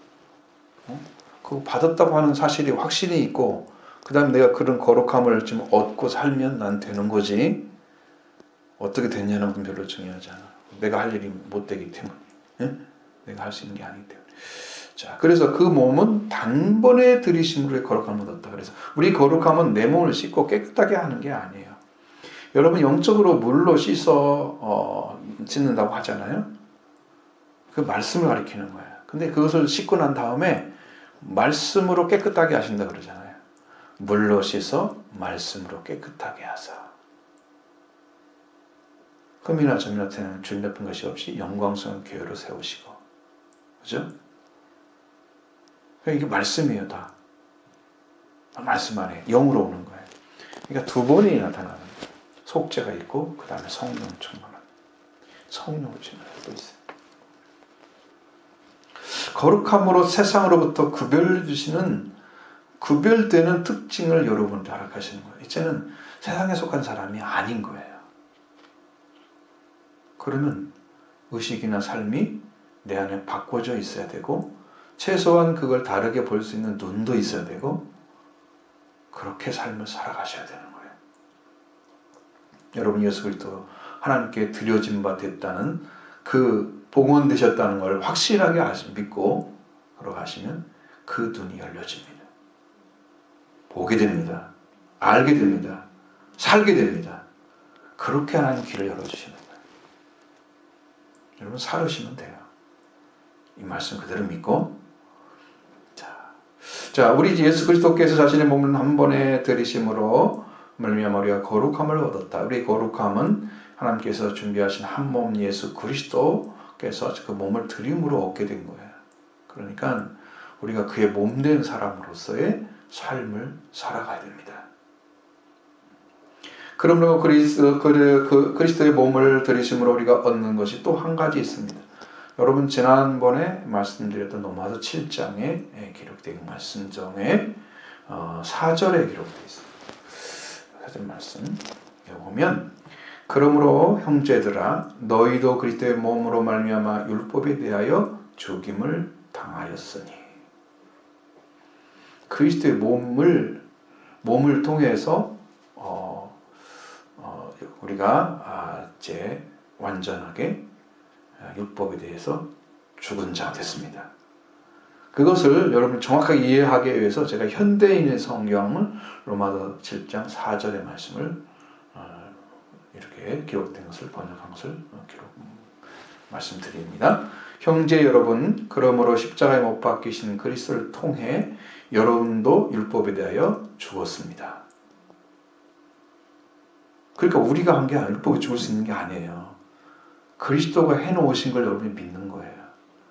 그거 받았다고 하는 사실이 확신이 있고 그 다음에 내가 그런 거룩함을 좀 얻고 살면 난 되는 거지. 어떻게 됐냐는 건 별로 중요하지 않아. 내가 할 일이 못 되기 때문에. 예? 내가 할 수 있는 게 아니기 때문에. 자, 그래서 그 몸은 단번에 들이심으로 거룩함을 얻었다. 그래서 우리 거룩함은 내 몸을 씻고 깨끗하게 하는 게 아니에요. 여러분 영적으로 물로 씻는다고 하잖아요. 그 말씀을 가리키는 거예요. 근데 그것을 씻고 난 다음에 말씀으로 깨끗하게 하신다 그러잖아요. 물로 씻어 말씀으로 깨끗하게 하사. 흠이나 점이나 태는 주님 높은 것이 없이 영광스러운 교회로 세우시고. 그죠? 이게 말씀이에요, 다. 말씀 안에 영으로 오는 거예요. 그러니까 두 번이 나타나는 거예요. 속죄가 있고 그 다음에 성령 충만한 성령을 충만하고 있어요. 거룩함으로 세상으로부터 구별해 주시는 구별되는 특징을 여러분한테 허락하시는 거예요. 이제는 세상에 속한 사람이 아닌 거예요. 그러면 의식이나 삶이 내 안에 바꿔져 있어야 되고 최소한 그걸 다르게 볼 수 있는 눈도 있어야 되고 그렇게 삶을 살아가셔야 되는 거예요. 여러분 예수 그리스도 하나님께 드려진 바 됐다는 그 봉헌되셨다는 걸 확실하게 믿고 걸어가시면 그 눈이 열려집니다. 보게 됩니다. 알게 됩니다. 살게 됩니다. 그렇게 하나님 길을 열어주시는 거예요. 여러분 살으시면 돼요. 이 말씀 그대로 믿고 자, 우리 예수 그리스도께서 자신의 몸을 한 번에 들이심으로 말미암아 우리가 거룩함을 얻었다. 우리 거룩함은 하나님께서 준비하신 한 몸 예수 그리스도께서 그 몸을 드림으로 얻게 된 거예요. 그러니까 우리가 그의 몸된 사람으로서의 삶을 살아가야 됩니다. 그러므로 그리스도의 몸을 들이심으로 우리가 얻는 것이 또 한 가지 있습니다. 여러분 지난번에 말씀드렸던 로마서 7장에 기록된 말씀 중에 4절에 기록되어 있습니다. 4절 말씀 보면 그러므로 형제들아 너희도 그리스도의 몸으로 말미암아 율법에 대하여 죽임을 당하였으니 그리스도의 몸을 통해서 우리가 이제 완전하게 율법에 대해서 죽은 자가 됐습니다. 그것을 여러분 정확하게 이해하기 위해서 제가 현대인의 성경을 로마서 7장 4절의 말씀을 이렇게 기록된 것을 번역한 것을 말씀드립니다. 형제 여러분, 그러므로 십자가에 못 박히신 그리스도를 통해 여러분도 율법에 대하여 죽었습니다. 그러니까 우리가 한 게 아니라 율법이 죽을 수 있는 게 아니에요. 그리스도가 해놓으신 걸 여러분이 믿는 거예요.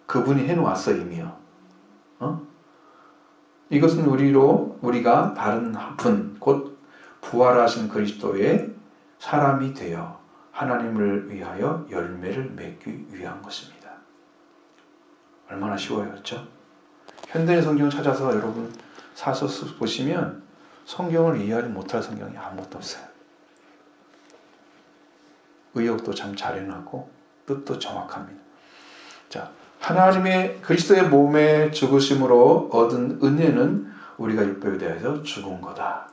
그분이 해놓았어 이미요. 이것은 우리가 다른 분, 곧 부활하신 그리스도의 사람이 되어 하나님을 위하여 열매를 맺기 위한 것입니다. 얼마나 쉬워요, 그렇죠? 현대의 성경을 찾아서 여러분 사서 보시면 성경을 이해하지 못할 성경이 아무것도 없어요. 의역도 참 잘 해놨고 뜻도 정확합니다. 자, 하나님의 그리스도의 몸의 죽으심으로 얻은 은혜는 우리가 율법에 대해서 죽은 거다.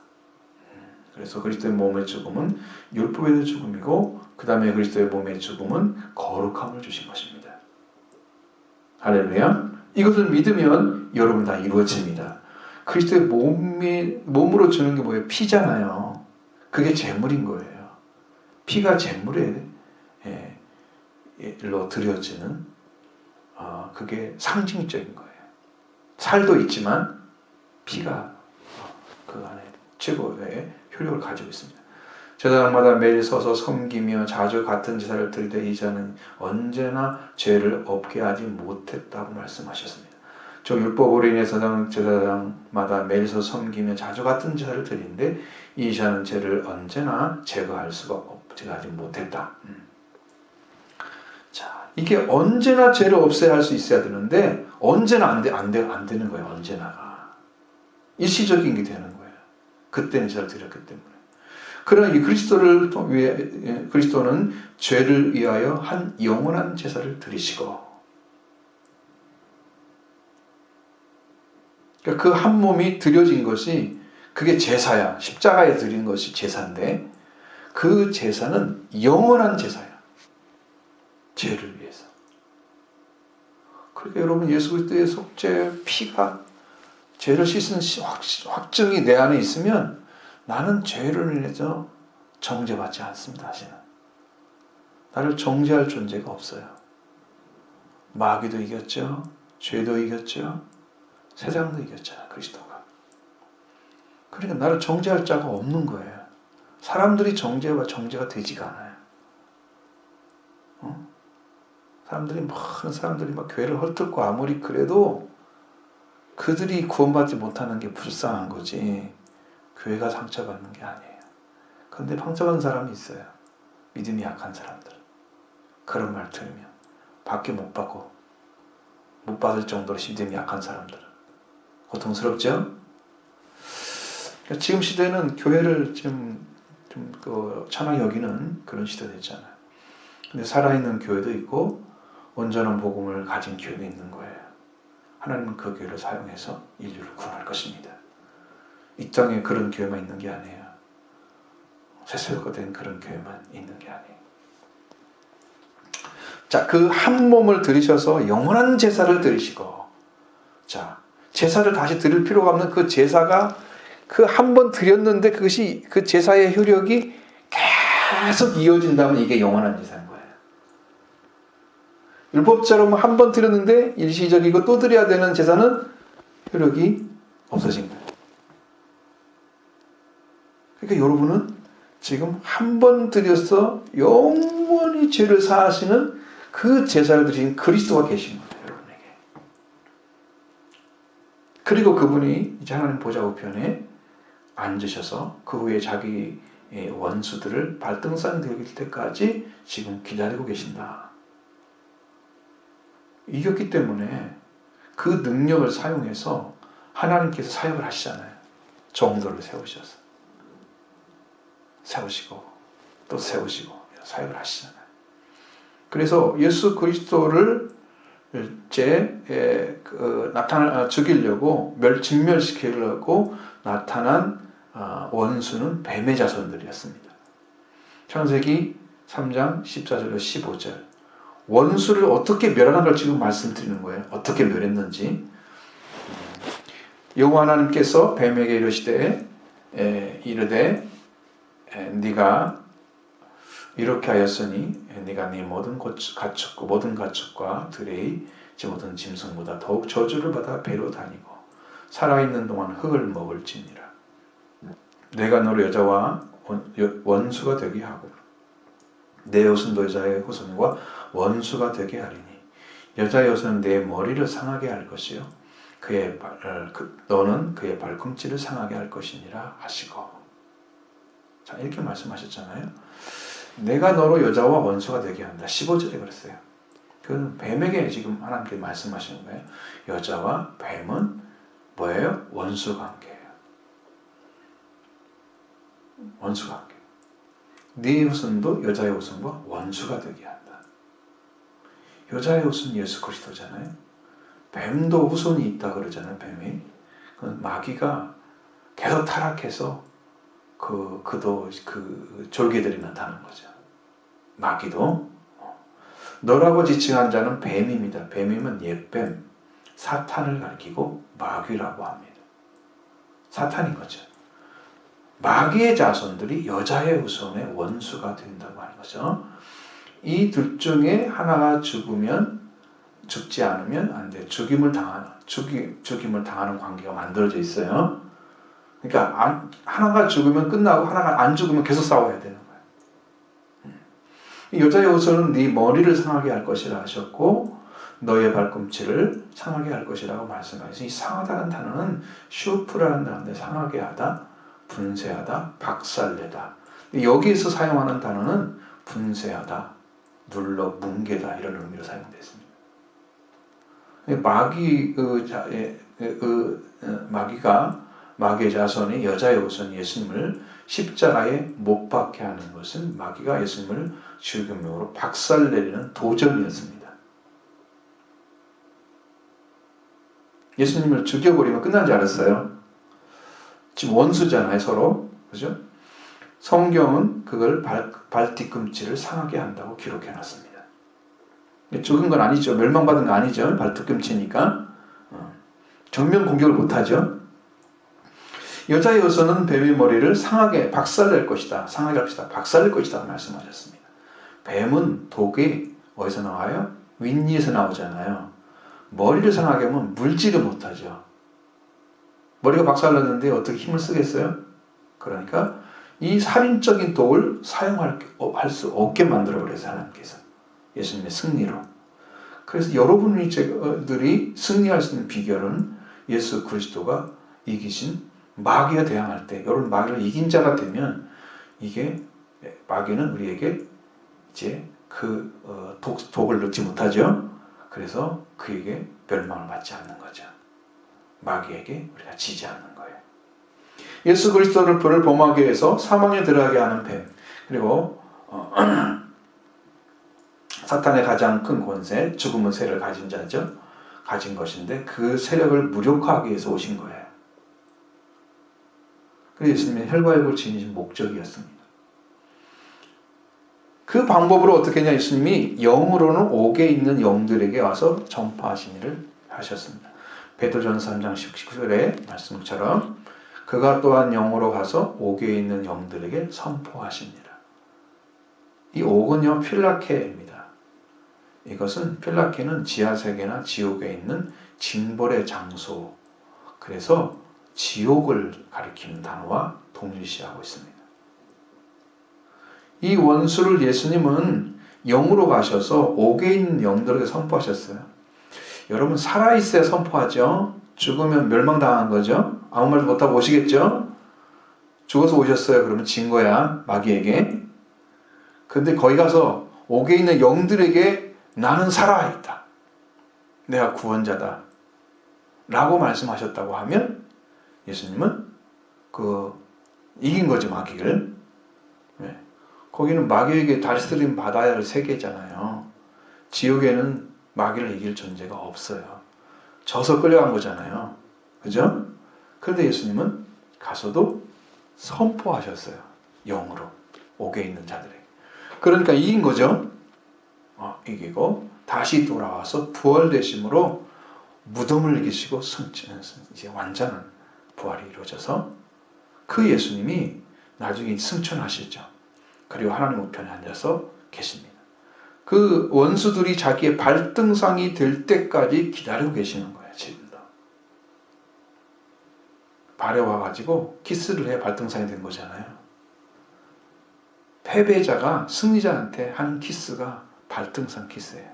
그래서 그리스도의 몸의 죽음은 율법에 대한 죽음이고 그 다음에 그리스도의 몸의 죽음은 거룩함을 주신 것입니다. 할렐루야. 이것을 믿으면 여러분 다 이루어집니다. 그리스도의 몸으로 주는 게 뭐예요? 피잖아요. 그게 제물인 거예요. 피가 제물에 일로 드려지는 그게 상징적인 거예요. 살도 있지만 피가 그 안에 최고의 효력을 가지고 있습니다. 제사장마다 매일 서서 섬기며 자주 같은 제사를 드리되 이자는 언제나 죄를 없게 하지 못했다고 말씀하셨습니다. 저 율법으로 인해서 제사장마다 매일 서서 섬기며 자주 같은 제사를 드리는데 이자는 죄를 언제나 제거하지 못했다. 자, 이게 언제나 죄를 없애야 할 수 있어야 되는데 언제나 안 되는 거예요. 언제나가 일시적인 게 되는 거예요. 그때는 제사를 드렸기 때문에. 그러나 이 그리스도는 죄를 위하여 한 영원한 제사를 드리시고, 그러니까 그 한 몸이 드려진 것이 그게 제사야. 십자가에 드린 것이 제사인데 그 제사는 영원한 제사야. 죄를 위해서. 그러니까 여러분 예수 그리스도의 속죄 피가 죄를 씻는 확증이 내 안에 있으면 나는 죄를 인해서 정죄받지 않습니다. 다시는. 나를 정죄할 존재가 없어요. 마귀도 이겼죠. 죄도 이겼죠. 세상도 이겼잖아. 그리스도가. 그러니까 나를 정죄할 자가 없는 거예요. 사람들이 정죄가 되지가 않아요. 많은 사람들이 막 교회를 헐뜯고 아무리 그래도 그들이 구원받지 못하는 게 불쌍한 거지. 교회가 상처받는 게 아니에요. 그런데 상처받는 사람이 있어요. 믿음이 약한 사람들. 그런 말 들으면 밖에 못 받을 정도로 믿음이 약한 사람들. 고통스럽죠? 그러니까 지금 시대는 교회를 좀 천하게 여기는 그런 시대가 됐잖아요. 근데 살아있는 교회도 있고 온전한 복음을 가진 교회도 있는 거예요. 하나님은 그 교회를 사용해서 인류를 구원할 것입니다. 이 땅에 그런 교회만 있는 게 아니에요. 세세가 된 그런 교회만 있는 게 아니에요. 자, 그 한 몸을 들이셔서 영원한 제사를 드리시고, 자, 제사를 다시 드릴 필요가 없는 그 제사가 그 한 번 드렸는데 그것이 그 제사의 효력이 계속 이어진다면 이게 영원한 제사인 거예요. 율법처럼 한 번 드렸는데 일시적이고 또 드려야 되는 제사는 효력이 없어진 거예요. 그러니까 여러분은 지금 한 번 드려서 영원히 죄를 사하시는 그 제사를 드리신 그리스도가 계신 거예요. 여러분에게. 그리고 그분이 이제 하나님 보좌 우편에 앉으셔서 그 후에 자기 원수들을 발등상 들길 때까지 지금 기다리고 계신다. 이겼기 때문에 그 능력을 사용해서 하나님께서 사역을 하시잖아요. 정도를 세우시고 또 세우시고 사역을 하시잖아요. 그래서 예수 그리스도를 죽이려고 진멸시키려고 나타난 원수는 뱀의 자손들이었습니다. 창세기 3장 14절로 15절 원수를 어떻게 멸하는 걸 지금 말씀드리는 거예요. 어떻게 멸했는지. 여호와 하나님께서 뱀에게 이르되 네가 이렇게 하였으니 네가 네 모든 가축과 들의 모든 짐승보다 더욱 저주를 받아 배로 다니고 살아있는 동안 흙을 먹을지니라. 내가 너로 여자와 원수가 되게 하고 내 후손도 여자의 후손과 원수가 되게 하리니 여자의 후손은 내 머리를 상하게 할 것이요 너는 그의 발꿈치를 상하게 할 것이니라 하시고. 자, 이렇게 말씀하셨잖아요. 내가 너로 여자와 원수가 되게 한다. 15절에 그랬어요. 그 뱀에게 지금 하나님께 말씀하시는 거예요. 여자와 뱀은 뭐예요? 원수 관계예요. 원수 관계. 네 후손도 여자의 후손과 원수가 되게 한다. 여자의 후손 예수 그리스도잖아요. 뱀도 후손이 있다 그러잖아요. 뱀이. 마귀가 계속 타락해서 그도 졸개들이 나타나는 거죠. 마귀도. 너라고 지칭한 자는 뱀입니다. 뱀이면 옛뱀, 사탄을 가리키고 마귀라고 합니다. 사탄인 거죠. 마귀의 자손들이 여자의 후손의 원수가 된다고 하는 거죠. 이 둘 중에 하나가 죽지 않으면 안 돼. 죽임을 당하는 관계가 만들어져 있어요. 그러니까 하나가 죽으면 끝나고 하나가 안 죽으면 계속 싸워야 되는 거예요. 여자의 후손은 네 머리를 상하게 할 것이라 하셨고 너의 발꿈치를 상하게 할 것이라고 말씀하셨어요. 이 상하다는 단어는 슈프라는 단어인데 상하게 하다, 분쇄하다, 박살내다. 여기에서 사용하는 단어는 분쇄하다, 눌러 뭉개다 이런 의미로 사용되어 있습니다. 마귀의 자손이 여자의 후손 예수님을 십자가에 못 박게 하는 것은 마귀가 예수님을 죽임으로 박살내리는 도전이었습니다. 예수님을 죽여버리면 끝난 줄 알았어요. 지금 원수잖아요, 서로. 그죠? 성경은 그걸 발 뒤꿈치를 상하게 한다고 기록해 놨습니다. 죽은 건 아니죠. 멸망받은 건 아니죠. 발 뒤꿈치니까. 정면 공격을 못하죠. 여자의 후손은 뱀의 머리를 상하게 박살낼 것이다. 상하게 합시다. 박살낼 것이다. 말씀하셨습니다. 뱀은 독이 어디서 나와요? 윗니에서 나오잖아요. 머리를 상하게 하면 물지를 못하죠. 머리가 박살났는데 어떻게 힘을 쓰겠어요? 그러니까 이 살인적인 독을 사용할 수 없게 만들어버려서 하나님께서 예수님의 승리로. 그래서 여러분들이 승리할 수 있는 비결은 예수 그리스도가 이기신 마귀와 대항할 때, 여러분 마귀를 이긴 자가 되면 이게 마귀는 우리에게 이제 독을 넣지 못하죠. 그래서 그에게 멸망을 받지 않는 거죠. 마귀에게 우리가 지지 않는 거예요. 예수 그리스도를 범하게 해서 사망에 들어가게 하는 뱀, 그리고 사탄의 가장 큰 권세, 죽음의 세력을 가진 자죠. 가진 것인데 그 세력을 무력화하기 위해서 오신 거예요. 그래서 예수님의 혈과 육을 지니신 목적이었습니다. 그 방법으로 어떻게 했냐, 예수님이 영으로는 옥에 있는 영들에게 와서 전파하신 일을 하셨습니다. 베드로전서 3장 19절의 말씀처럼 그가 또한 영으로 가서 옥에 있는 영들에게 선포하십니다. 이 옥은요, 필라케입니다. 이것은 필라케는 지하세계나 지옥에 있는 징벌의 장소, 그래서 지옥을 가리키는 단어와 동일시하고 있습니다. 이 원수를 예수님은 영으로 가셔서 옥에 있는 영들에게 선포하셨어요. 여러분 살아있어야 선포하죠. 죽으면 멸망당한 거죠. 아무 말도 못하고 오시겠죠. 죽어서 오셨어요. 그러면 진 거야, 마귀에게. 근데 거기 가서 옥에 있는 영들에게 나는 살아있다, 내가 구원자다 라고 말씀하셨다고 하면 예수님은 이긴 거죠, 마귀를. 네. 거기는 마귀에게 다스림 받아야 할 세계잖아요. 지옥에는 마귀를 이길 존재가 없어요. 져서 끌려간 거잖아요. 그죠? 그런데 예수님은 가서도 선포하셨어요. 영으로 옥에 있는 자들에게. 그러니까 이긴 거죠. 이기고 다시 돌아와서 부활되심으로 무덤을 이기시고 이제 완전한 부활이 이루어져서 그 예수님이 나중에 승천하시죠. 그리고 하나님 우편에 앉아서 계십니다. 그 원수들이 자기의 발등상이 될 때까지 기다리고 계시는 거예요. 지금도. 발에 와가지고 키스를 해 발등상이 된 거잖아요. 패배자가 승리자한테 하는 키스가 발등상 키스예요.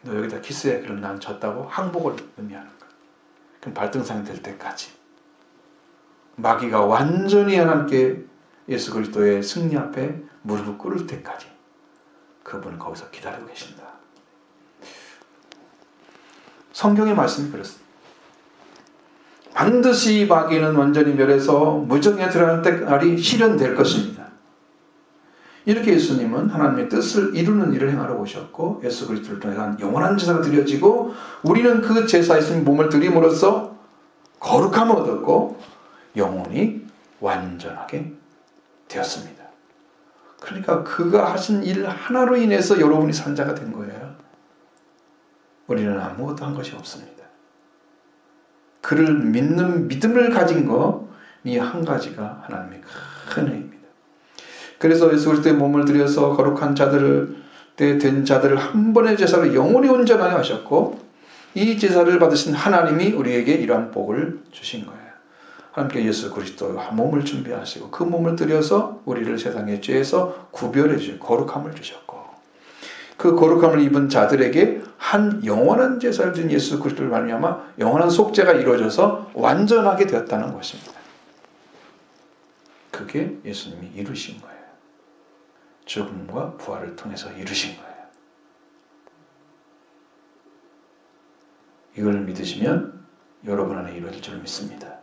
너 여기다 키스해. 그럼 난 졌다고 항복을 의미하는 거예요. 그럼 발등상이 될 때까지. 마귀가 완전히 하나님께 예수 그리스도의 승리 앞에 무릎을 꿇을 때까지 그분은 거기서 기다리고 계신다. 성경의 말씀이 그렇습니다. 반드시 마귀는 완전히 멸해서 무정에 들어가는 때까지 실현될 것입니다. 이렇게 예수님은 하나님의 뜻을 이루는 일을 행하러 오셨고 예수 그리스도를 통해서 영원한 제사가 드려지고 우리는 그 제사에 있는 몸을 드림으로써 거룩함을 얻었고 영혼이 완전하게 되었습니다. 그러니까 그가 하신 일 하나로 인해서 여러분이 산자가 된 거예요. 우리는 아무것도 한 것이 없습니다. 그를 믿는 믿음을 가진 거 이 한 가지가 하나님의 큰 은혜입니다. 그래서 예수 그리스도의 몸을 들여서 거룩한 자들을 된 자들을 한 번의 제사로 영원히 온전하게 하셨고 이 제사를 받으신 하나님이 우리에게 이러한 복을 주신 거예요. 하나님께 예수 그리스도와 몸을 준비하시고 그 몸을 들여서 우리를 세상의 죄에서 구별해 주신 거룩함을 주셨고 그 거룩함을 입은 자들에게 한 영원한 제사를 준 예수 그리스도를 말미암아 영원한 속죄가 이루어져서 완전하게 되었다는 것입니다. 그게 예수님이 이루신 거예요. 죽음과 부활을 통해서 이루신 거예요. 이걸 믿으시면 여러분 안에 이루어질 줄 믿습니다.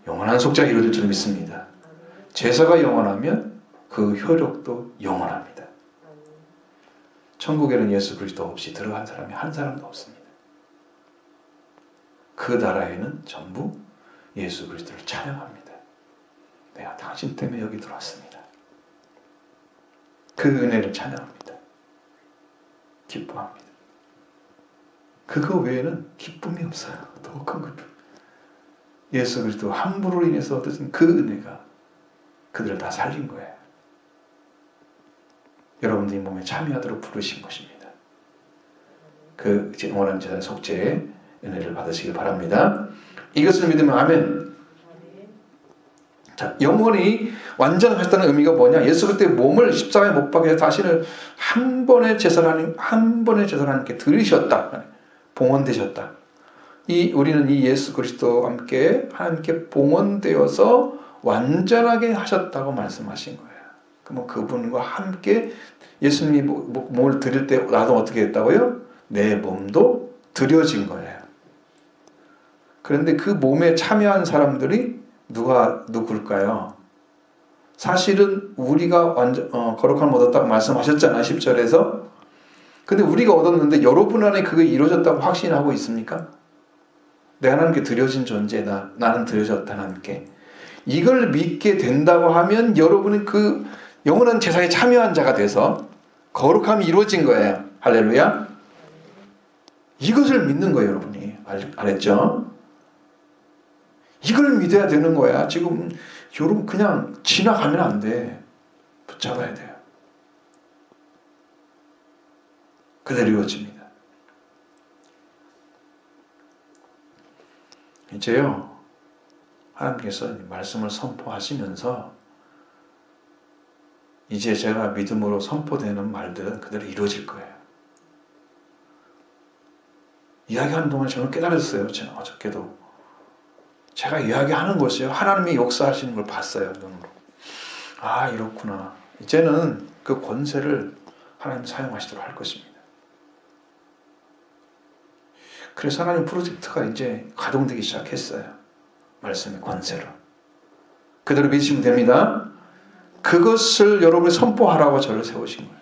영원한 속죄가 이루어질 줄 믿습니다. 제사가 영원하면 그 효력도 영원합니다. 천국에는 예수 그리스도 없이 들어간 사람이 한 사람도 없습니다. 그 나라에는 전부 예수 그리스도를 찬양합니다. 내가 당신 때문에 여기 들어왔습니다. 그 은혜를 찬양합니다. 기뻐합니다. 그거 외에는 기쁨이 없어요. 더 큰 기쁨. 예수 그리스도 함부로 인해서 얻어진 그 은혜가 그들을 다 살린 거예요. 여러분들이 몸에 참여하도록 부르신 것입니다. 그 영원한 제사의 속죄의 은혜를 받으시길 바랍니다. 이것을 믿으면 아멘. 자, 영원히 완전하셨다는 의미가 뭐냐? 예수 그리스도의 몸을 십자가에 못 박혀 자신을 한 번의 제사를 하나님께 드리셨다. 봉헌되셨다. 우리는 이 예수 그리스도와 함께 하나님께 봉헌되어서 완전하게 하셨다고 말씀하신 거예요. 그럼 그분과 함께 예수님이 몸을 드릴 때 나도 어떻게 했다고요? 내 몸도 드려진 거예요. 그런데 그 몸에 참여한 사람들이 누굴까요? 사실은 우리가 거룩함을 얻었다고 말씀하셨잖아요. 10절에서. 근데 우리가 얻었는데 여러분 안에 그게 이루어졌다고 확신하고 있습니까? 내가 하나님께 드려진 존재다. 나는 드려졌다 하나님께. 이걸 믿게 된다고 하면 여러분은 그 영원한 제사에 참여한 자가 돼서 거룩함이 이루어진 거예요. 할렐루야. 이것을 믿는 거예요. 여러분이. 알았죠? 이걸 믿어야 되는 거야. 지금 여러분 그냥 지나가면 안 돼. 붙잡아야 돼요. 그대로 이루어집니다. 이제요. 하나님께서 말씀을 선포하시면서 이제 제가 믿음으로 선포되는 말들은 그대로 이루어질 거예요. 이야기하는 동안 저는 깨달았어요. 제가 어저께도. 제가 이야기하는 것이요. 하나님이 역사하시는 걸 봤어요. 눈으로. 아, 이렇구나. 이제는 그 권세를 하나님 사용하시도록 할 것입니다. 그래서 하나님 프로젝트가 이제 가동되기 시작했어요. 말씀의 권세로. 그대로 믿으시면 됩니다. 그것을 여러분이 선포하라고 저를 세우신 거예요.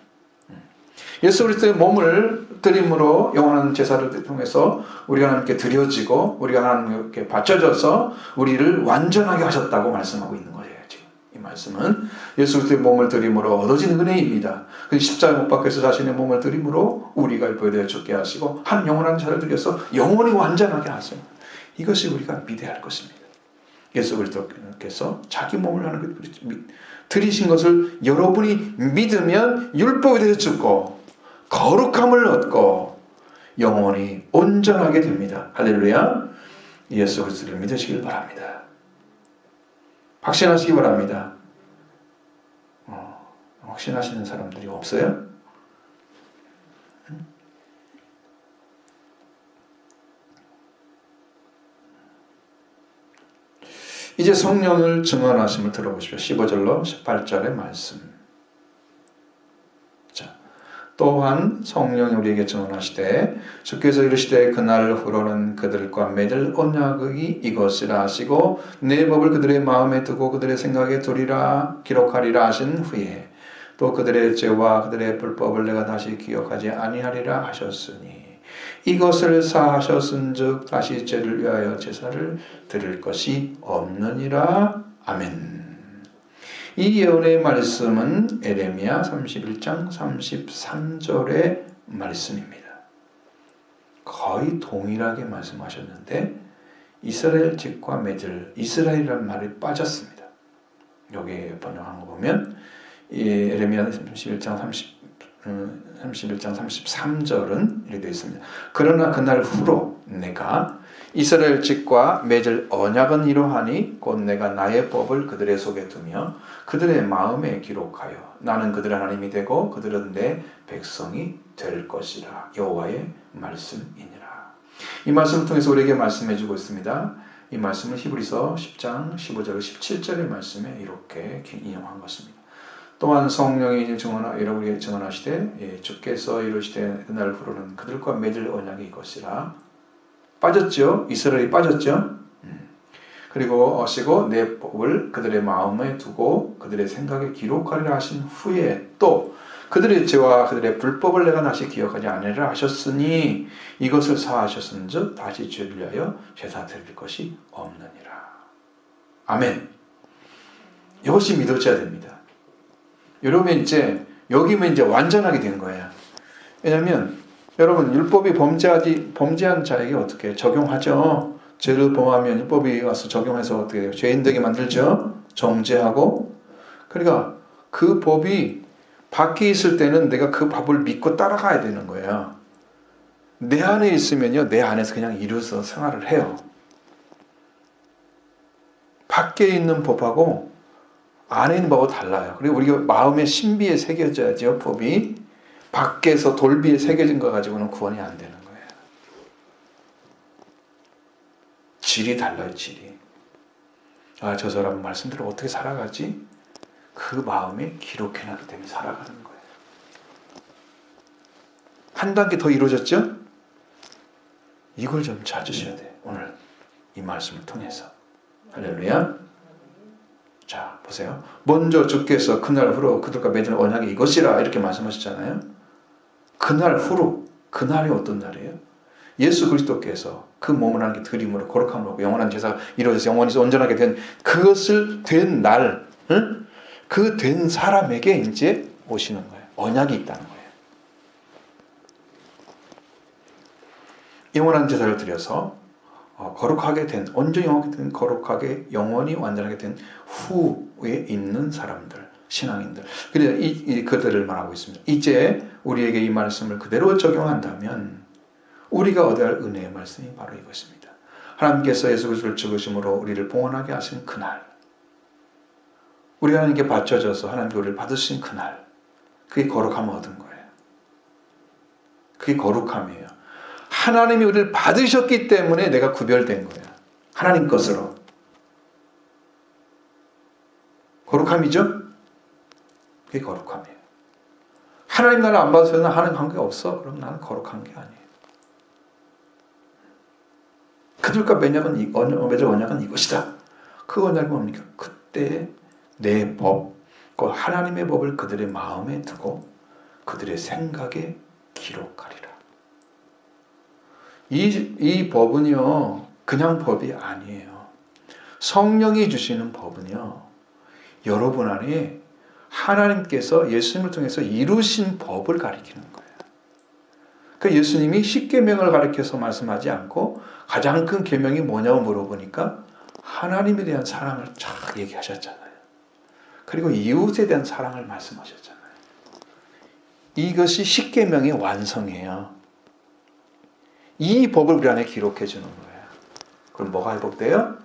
예수 그리스도의 몸을 드림으로 영원한 제사를 통해서 우리가 하나님께 드려지고 우리가 하나님께 바쳐져서 우리를 완전하게 하셨다고 말씀하고 있는 거예요. 지금 이 말씀은 예수 그리스도의 몸을 드림으로 얻어진 은혜입니다. 그 십자가 못 박혀서 자신의 몸을 드림으로 우리가 일부에 죽게 하시고 한 영원한 자를 들여서 영원히 완전하게 하세요. 이것이 우리가 믿어야 할 것입니다. 예수 그리스도께서 자기 몸을 하는 드리신 것을 여러분이 믿으면 율법에 대해서 죽고 거룩함을 얻고 영원히 온전하게 됩니다. 할렐루야. 예수 그리스도를 믿으시길 바랍니다. 확신하시기 바랍니다. 확신하시는 사람들이 없어요? 이제 성령을 증언하심을 들어보십시오. 15절로 18절의 말씀. 자, 또한 성령이 우리에게 증언하시되 주께서 이르시되 그날 후로는 그들과 맺을 언약이 이것이라 하시고 내 법을 그들의 마음에 두고 그들의 생각에 두리라 기록하리라 하신 후에 또 그들의 죄와 그들의 불법을 내가 다시 기억하지 아니하리라 하셨으니 이것을 사하셨은즉 다시 죄를 위하여 제사를 드릴 것이 없느니라. 아멘. 이 예언의 말씀은 에레미야 31장 33절의 말씀입니다. 거의 동일하게 말씀하셨는데 이스라엘 집과 맺을 이스라엘이라는 말이 빠졌습니다. 여기 번역한 거 보면 에레미야 31장 33절은 이렇게 되어 있습니다. 그러나 그날 후로 내가 이스라엘 집과 맺을 언약은 이러하니 곧 내가 나의 법을 그들의 속에 두며 그들의 마음에 기록하여 나는 그들의 하나님이 되고 그들은 내 백성이 될 것이라. 여호와의 말씀이니라. 이 말씀을 통해서 우리에게 말씀해 주고 있습니다. 이 말씀은 히브리서 10장 15절 17절의 말씀에 이렇게 인용한 것입니다. 또한 성령이 여러분에게 증언하시되 주께서 이르시되 그날 후로는 그들과 맺을 언약이 이것이라. 빠졌죠? 이스라엘이 빠졌죠? 그리고 하시고 내 법을 그들의 마음에 두고 그들의 생각에 기록하리라 하신 후에 또 그들의 죄와 그들의 불법을 내가 다시 기억하지 아니라 하셨으니 이것을 사하셨은즉 다시 죄를 위하여 제사 드릴 것이 없느니라. 아멘. 이것이 믿어져야 됩니다. 여러분 이제 여기면 이제 완전하게 되는 거예요. 왜냐하면 여러분 율법이 범죄한 자에게 어떻게 적용하죠? 죄를 범하면 율법이 와서 적용해서 어떻게 돼요? 죄인 되게 만들죠. 정죄하고. 그러니까 그 법이 밖에 있을 때는 내가 그 법을 믿고 따라가야 되는 거예요. 내 안에 있으면요, 내 안에서 그냥 이루어서 생활을 해요. 밖에 있는 법하고 안에 있는 법하고 달라요. 그리고 우리가 마음의 신비에 새겨져야죠. 법이 밖에서 돌비에 새겨진 거 가지고는 구원이 안 되는 거예요. 질이 달라요. 질이. 아, 저 사람 말씀대로 어떻게 살아가지? 그 마음에 기록해놨기 때문에 살아가는 거예요. 한 단계 더 이루어졌죠? 이걸 좀 찾으셔야 돼요. 오늘 이 말씀을 통해서. 할렐루야. 자, 보세요. 먼저 주께서 그날 후로 그들과 맺은 언약이 이것이라 이렇게 말씀하셨잖아요. 그날 후로, 그날이 어떤 날이에요? 예수 그리스도께서 그 몸을 하나님께 드림으로 거룩함으로 영원한 제사가 이루어져서 영원히 온전하게 된 그것을 된 날, 그 된 사람에게 이제 오시는 거예요. 언약이 있다는 거예요. 영원한 제사를 드려서 거룩하게 된, 온전히 거룩하게 영원히 완전하게 된 후에 있는 사람들, 신앙인들. 그래서 그들을 말하고 있습니다. 이제 우리에게 이 말씀을 그대로 적용한다면 우리가 얻어야 할 은혜의 말씀이 바로 이것입니다. 하나님께서 예수 그리스도를 죽으심으로 우리를 봉헌하게 하신 그날, 우리가 하나님께 바쳐져서 하나님께 우리를 받으신 그날, 그게 거룩함을 얻은 거예요. 그게 거룩함이에요. 하나님이 우리를 받으셨기 때문에 내가 구별된 거예요. 하나님 것으로. 거룩함이죠? 그게 거룩함이에요. 하나님 나를 안 받으셔서 하나님 관계가 없어? 그럼 나는 거룩한 게 아니에요. 그들과 맺을 언약은 이것이다. 그 언약이 뭡니까? 그때 내 법, 그 하나님의 법을 그들의 마음에 두고 그들의 생각에 기록하리라. 이 법은요, 그냥 법이 아니에요. 성령이 주시는 법은요, 여러분 안에 하나님께서 예수님을 통해서 이루신 법을 가리키는 거예요. 그 예수님이 십계명을 가리켜서 말씀하지 않고 가장 큰 계명이 뭐냐고 물어보니까 하나님에 대한 사랑을 쫙 얘기하셨잖아요. 그리고 이웃에 대한 사랑을 말씀하셨잖아요. 이것이 십계명의 완성이에요. 이 법을 우리 안에 기록해 주는 거예요. 그럼 뭐가 회복돼요?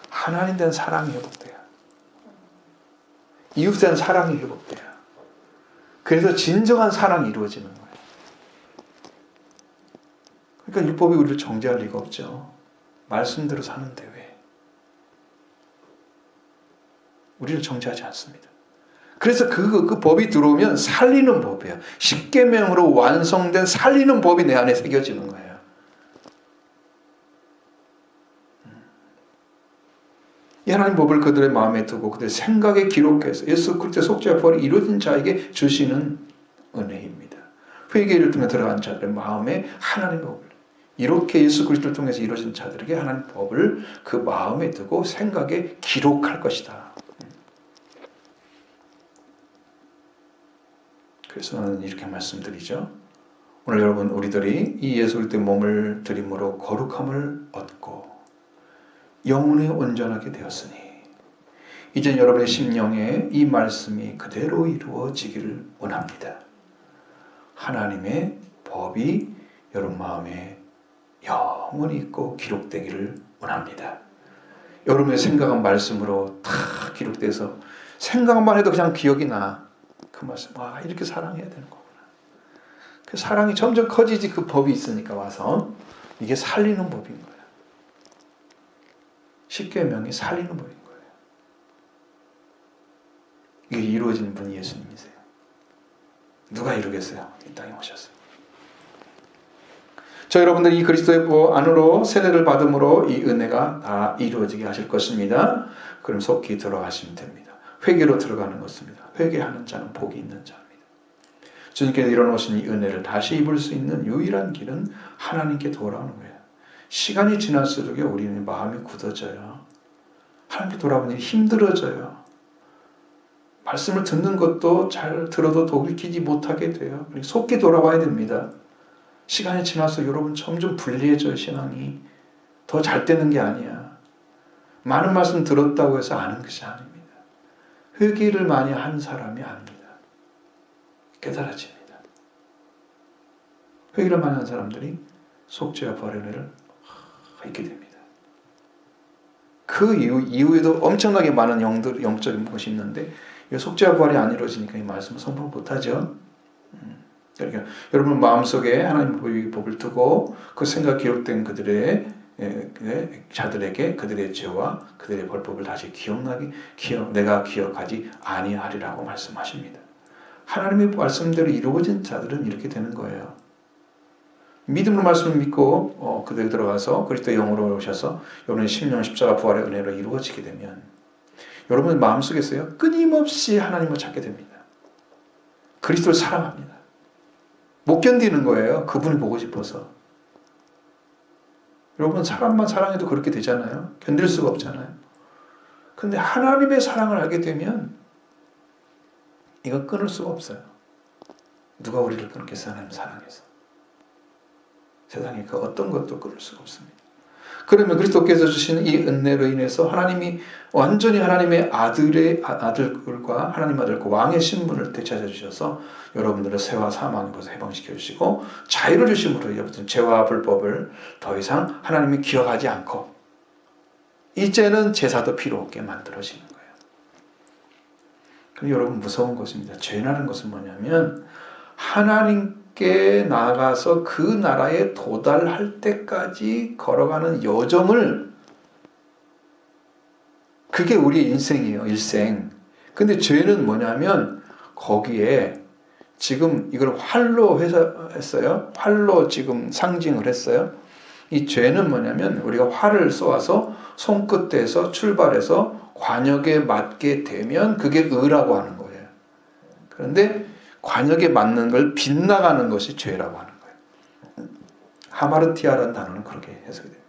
하나님에 대한 사랑이 회복돼요. 이웃에 대한 사랑이 회복돼요. 그래서 진정한 사랑이 이루어지는 거예요. 그러니까 율법이 우리를 정죄할 리가 없죠. 말씀대로 사는데 왜? 우리를 정죄하지 않습니다. 그래서 그 법이 들어오면 살리는 법이에요. 십계명으로 완성된 살리는 법이 내 안에 새겨지는 거예요. 이 하나님 법을 그들의 마음에 두고 그들의 생각에 기록해서 예수 그리스도의 속죄와 부활이 이루어진 자에게 주시는 은혜입니다. 회개를 통해 들어간 자들의 마음에 하나님의 법을 이렇게 예수 그리스도를 통해서 이루어진 자들에게 하나님 법을 그 마음에 두고 생각에 기록할 것이다. 그래서 저는 이렇게 말씀드리죠. 오늘 여러분 우리들이 이 예수 그리스도의 몸을 드림으로 거룩함을 얻고 영혼이 온전하게 되었으니 이제 여러분의 심령에 이 말씀이 그대로 이루어지기를 원합니다. 하나님의 법이 여러분 마음에 영원히 있고 기록되기를 원합니다. 여러분의 생각한 말씀으로 다 기록돼서 생각만 해도 그냥 기억이 나. 그 말씀, 와 이렇게 사랑해야 되는 거구나. 그 사랑이 점점 커지지. 그 법이 있으니까 와서 이게 살리는 법인 거예요. 십계명이 살리는 법인 거예요. 이게 이루어지는 분이 예수님이세요. 누가 이루겠어요? 이 땅에 오셨어요. 저 여러분들이 이 그리스도의 안으로 세례를 받음으로 이 은혜가 다 이루어지게 하실 것입니다. 그럼 속히 들어가시면 됩니다. 회개로 들어가는 것입니다. 회개하는 자는 복이 있는 자입니다. 주님께서 이뤄놓으신 이 은혜를 다시 입을 수 있는 유일한 길은 하나님께 돌아오는 거예요. 시간이 지날수록 우리는 마음이 굳어져요. 하나님께 돌아보니 힘들어져요. 말씀을 듣는 것도 잘 들어도 돌이키지 못하게 돼요. 속히 돌아와야 됩니다. 시간이 지나서 여러분 점점 불리해져요. 신앙이 더 잘 되는 게 아니야. 많은 말씀 들었다고 해서 아는 것이 아닙니다. 회개를 많이 한 사람이 압니다. 깨달아집니다. 회개를 많이 한 사람들이 속죄와 부활의 은혜를 있게 됩니다. 그 이후에도 엄청나게 많은 영적인 것이 있는데 속죄와 부활이 안 이루어지니까 이 말씀을 선포 못하죠. 그러니까 여러분 마음속에 하나님의 법을 두고 그 생각 기록된 그들의 자들에게 그들의 죄와 그들의 벌법을 다시 내가 기억하지 아니하리라고 말씀하십니다. 하나님의 말씀대로 이루어진 자들은 이렇게 되는 거예요. 믿음으로 말씀을 믿고 그들이 들어가서 그리스도의 영으로 오셔서 여러분의 심령 십자가 부활의 은혜로 이루어지게 되면 여러분 마음속에서요 끊임없이 하나님을 찾게 됩니다. 그리스도를 사랑합니다. 못 견디는 거예요. 그분을 보고 싶어서. 여러분 사람만 사랑해도 그렇게 되잖아요. 견딜 수가 없잖아요. 근데 하나님의 사랑을 알게 되면 이거 끊을 수가 없어요. 누가 우리를 끊겠어요? 하나님 사랑해서. 세상에 그 어떤 것도 끊을 수가 없습니다. 그러면 그리스도께서 주시는 이 은혜로 인해서 하나님이 완전히 하나님의 아들과 하나님 아들과 왕의 신분을 되찾아 주셔서 여러분들의 죄와 사망에서 해방시켜 주시고 자유를 주심으로 여러분 죄와 불법을 더 이상 하나님이 기억하지 않고 이제는 제사도 필요 없게 만들어지는 거예요. 그럼 여러분 무서운 것입니다. 죄라는 것은 뭐냐면 하나님께 나아가서 그 나라에 도달할 때까지 걸어가는 여정을 그게 우리 인생이에요. 일생. 근데 죄는 뭐냐면 거기에 지금 이걸 활로 했어요. 활로 지금 상징을 했어요. 이 죄는 뭐냐면 우리가 활을 쏘아서 손끝에서 출발해서 관역에 맞게 되면 그게 의라고 하는 거예요. 그런데 관역에 맞는 걸 빗나가는 것이 죄라고 하는 거예요. 하마르티아라는 단어는 그렇게 해석이 됩니다.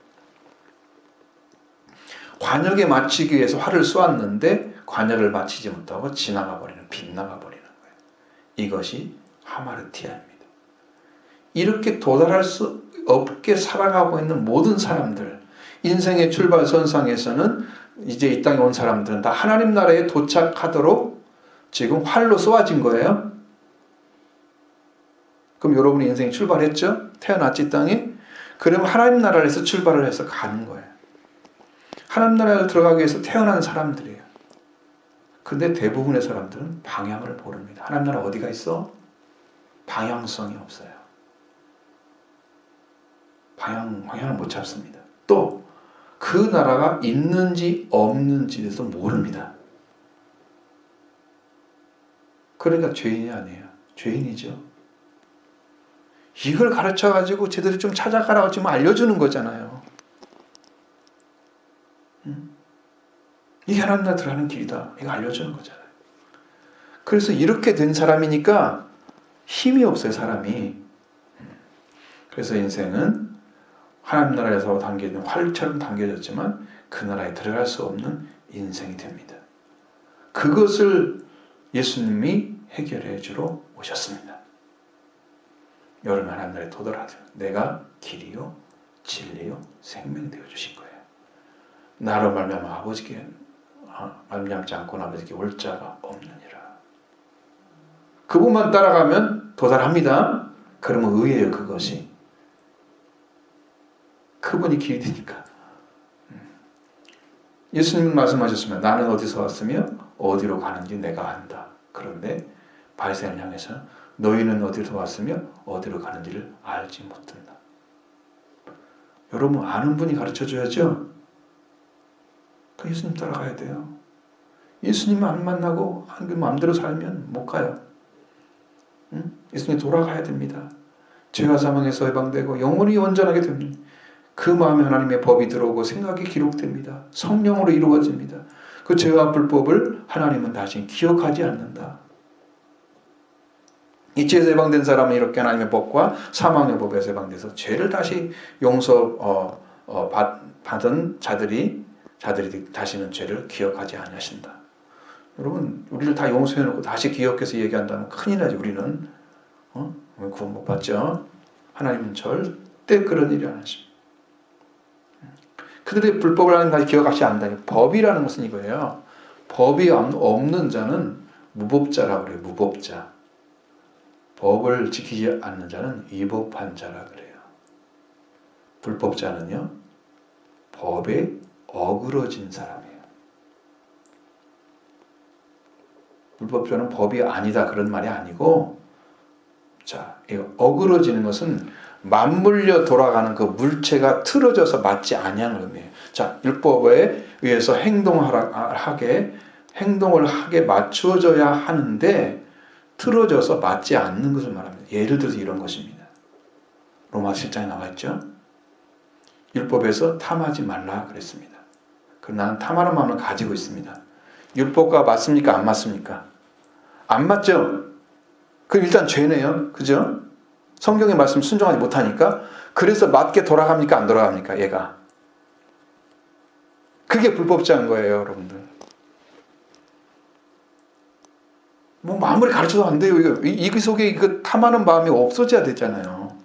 관역에 맞추기 위해서 활을 쏘았는데 관여를 마치지 못하고 지나가 버리는, 빗나가 버리는 거예요. 이것이 하마르티아입니다. 이렇게 도달할 수 없게 살아가고 있는 모든 사람들, 인생의 출발선상에서는 이제 이 땅에 온 사람들은 다 하나님 나라에 도착하도록 지금 활로 쏘아진 거예요. 그럼 여러분의 인생이 출발했죠? 태어났지, 이 땅에? 그러면 하나님 나라에서 출발을 해서 가는 거예요. 하나님 나라에 들어가기 위해서 태어난 사람들이에요. 근데 대부분의 사람들은 방향을 모릅니다. 하나님 나라 어디가 있어? 방향성이 없어요. 방향을 못 잡습니다. 또 그 나라가 있는지 없는지에 대해서 모릅니다. 그러니까 죄인이 아니에요. 죄인이죠. 이걸 가르쳐가지고 제대로 좀 찾아가라고 지금 알려주는 거잖아요. 이게 하나님 나라 들어가는 길이다. 이거 알려주는 거잖아요. 그래서 이렇게 된 사람이니까 힘이 없어요, 사람이. 그래서 인생은 하나님 나라에서 당겨진 활처럼 당겨졌지만 그 나라에 들어갈 수 없는 인생이 됩니다. 그것을 예수님이 해결해 주러 오셨습니다. 여러분 하나님 나라에 도달하세요. 내가 길이요 진리요 생명이 되어 주신 거예요. 나로 말미암아 아버지께 말미암지 않고는 아버지께 올 자가 없느니라. 그분만 따라가면 도달합니다. 그러면 의예요, 그것이. 그분이 길이 되니까. 예수님은 말씀하셨으면 나는 어디서 왔으며 어디로 가는지 내가 안다. 그런데 바리새인을 향해서 너희는 어디서 왔으며 어디로 가는지를 알지 못한다. 여러분 아는 분이 가르쳐줘야죠. 그 예수님 따라가야 돼요. 예수님 안 만나고 마음대로 살면 못 가요. 예수님 돌아가야 됩니다. 죄와 사망에서 해방되고 영원히 온전하게 됩니다. 그 마음에 하나님의 법이 들어오고 생각이 기록됩니다. 성령으로 이루어집니다. 그 죄와 불법을 하나님은 다시 기억하지 않는다. 이 죄에서 해방된 사람은 이렇게 하나님의 법과 사망의 법에서 해방돼서 죄를 다시 받은 자들이 다시는 죄를 기억하지 아니하신다. 여러분 우리를 다 용서해놓고 다시 기억해서 얘기한다면 큰일 나지. 우리는 구원 못 받죠. 하나님은 절대 그런 일이 안 하십니다. 그들의 불법을 하나님 다시 기억하지 않는다. 법이라는 것은 이거예요. 법이 없는 자는 무법자라고 그래요. 무법자. 법을 지키지 않는 자는 위법한 자라 그래요. 불법자는요, 법에 어그러진 사람이에요. 불법자는 법이 아니다 그런 말이 아니고, 자, 이거 어그러지는 것은 맞물려 돌아가는 그 물체가 틀어져서 맞지 아니하는 의미예요. 자, 율법에 의해서 행동을 하게 맞추어져야 하는데 틀어져서 맞지 않는 것을 말합니다. 예를 들어서 이런 것입니다. 로마서 7장에 나와 있죠. 율법에서 탐하지 말라 그랬습니다. 그럼 나는 탐하는 마음을 가지고 있습니다. 율법과 맞습니까? 안 맞습니까? 안 맞죠? 그럼 일단 죄네요. 그죠? 성경의 말씀 순종하지 못하니까. 그래서 맞게 돌아갑니까? 안 돌아갑니까? 얘가. 그게 불법자인 거예요, 여러분들. 뭐 아무리 가르쳐도 안 돼요. 이 속에 이거 탐하는 마음이 없어져야 되잖아요.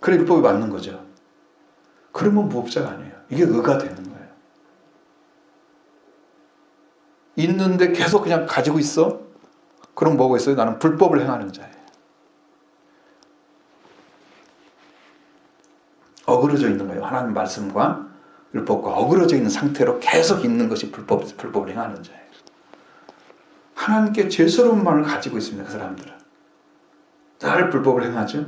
그래 율법이 맞는 거죠. 그러면 무법자가 아니에요. 이게 의가 되는 거예요. 있는데 계속 그냥 가지고 있어? 그럼 뭐가 있어요? 나는 불법을 행하는 자예요. 어그러져 있는 거예요. 하나님 말씀과 율법과 어그러져 있는 상태로 계속 있는 것이 불법을 행하는 자예요. 하나님께 죄스러운 마음을 가지고 있습니다. 그 사람들은. 늘 불법을 행하죠.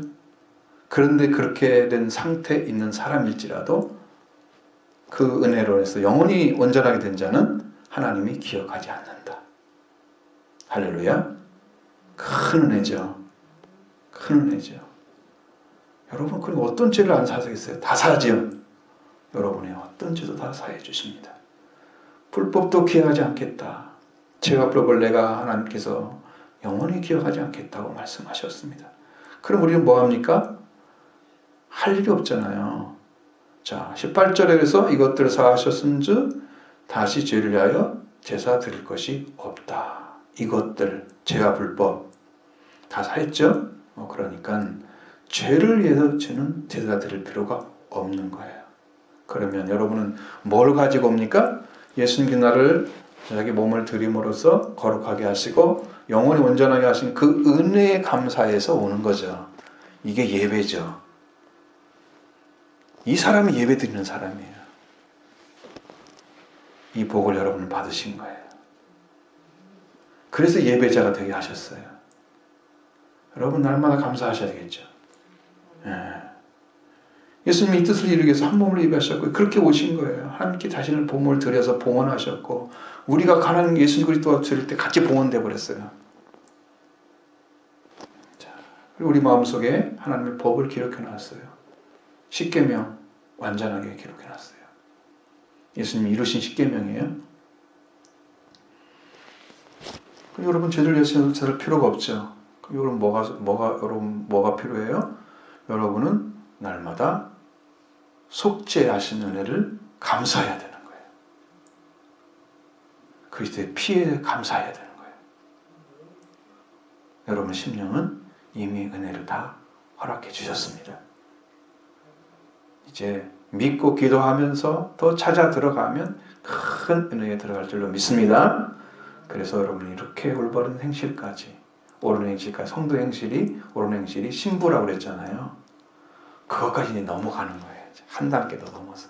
그런데 그렇게 된 상태에 있는 사람일지라도 그 은혜로 해서 영원히 온전하게 된 자는 하나님이 기억하지 않는다. 할렐루야. 큰 은혜죠. 큰 은혜죠. 여러분, 그리고 어떤 죄를 안 사겠어요? 다 사죠. 여러분의 어떤 죄도 다 사해 주십니다. 불법도 기억하지 않겠다. 죄와 불법을 내가 하나님께서 영원히 기억하지 않겠다고 말씀하셨습니다. 그럼 우리는 뭐합니까? 할 일이 없잖아요. 자, 18절에 그래서 이것들을 사하셨은즉 다시 죄를 위하여 제사 드릴 것이 없다. 이것들 죄가 불법 다 살죠. 그러니까 죄를 위해서 저는 제사 드릴 필요가 없는 거예요. 그러면 여러분은 뭘 가지고 옵니까? 예수님 나를 자기 몸을 드림으로써 거룩하게 하시고 영원히 온전하게 하신 그 은혜에 감사해서 오는 거죠. 이게 예배죠. 이 사람이 예배 드리는 사람이에요. 이 복을 여러분은 받으신 거예요. 그래서 예배자가 되게 하셨어요. 여러분 날마다 감사하셔야 되겠죠. 예수님이 이 뜻을 이루기 위해서 한 몸을 예배하셨고 그렇게 오신 거예요. 하나님께 자신을 봉헌을 드려서 봉헌하셨고 우리가 가난한 예수 그리스도와 드릴 때 같이 봉헌돼 버렸어요. 자, 그리고 우리 마음속에 하나님의 법을 기록해 놨어요. 십계명 완전하게 기록해 놨어요. 예수님이 이루신 십계명이에요. 그럼 여러분 죄를 위해서 살 필요가 없죠. 그럼 여러분 뭐가 필요해요? 여러분은 날마다 속죄하신 은혜를 감사해야 되는 거예요. 그리스도의 피에 감사해야 되는 거예요. 여러분 심령은 이미 은혜를 다 허락해 주셨습니다. 이제 믿고 기도하면서 더 찾아 들어가면 큰 은혜에 들어갈 줄로 믿습니다. 그래서 여러분이 이렇게 올바른 행실까지, 옳은 행실까지, 성도 행실이, 옳은 행실이 신부라고 그랬잖아요. 그것까지 넘어가는 거예요. 한 단계 더 넘어서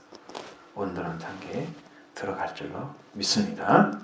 온전한 단계에 들어갈 줄로 믿습니다.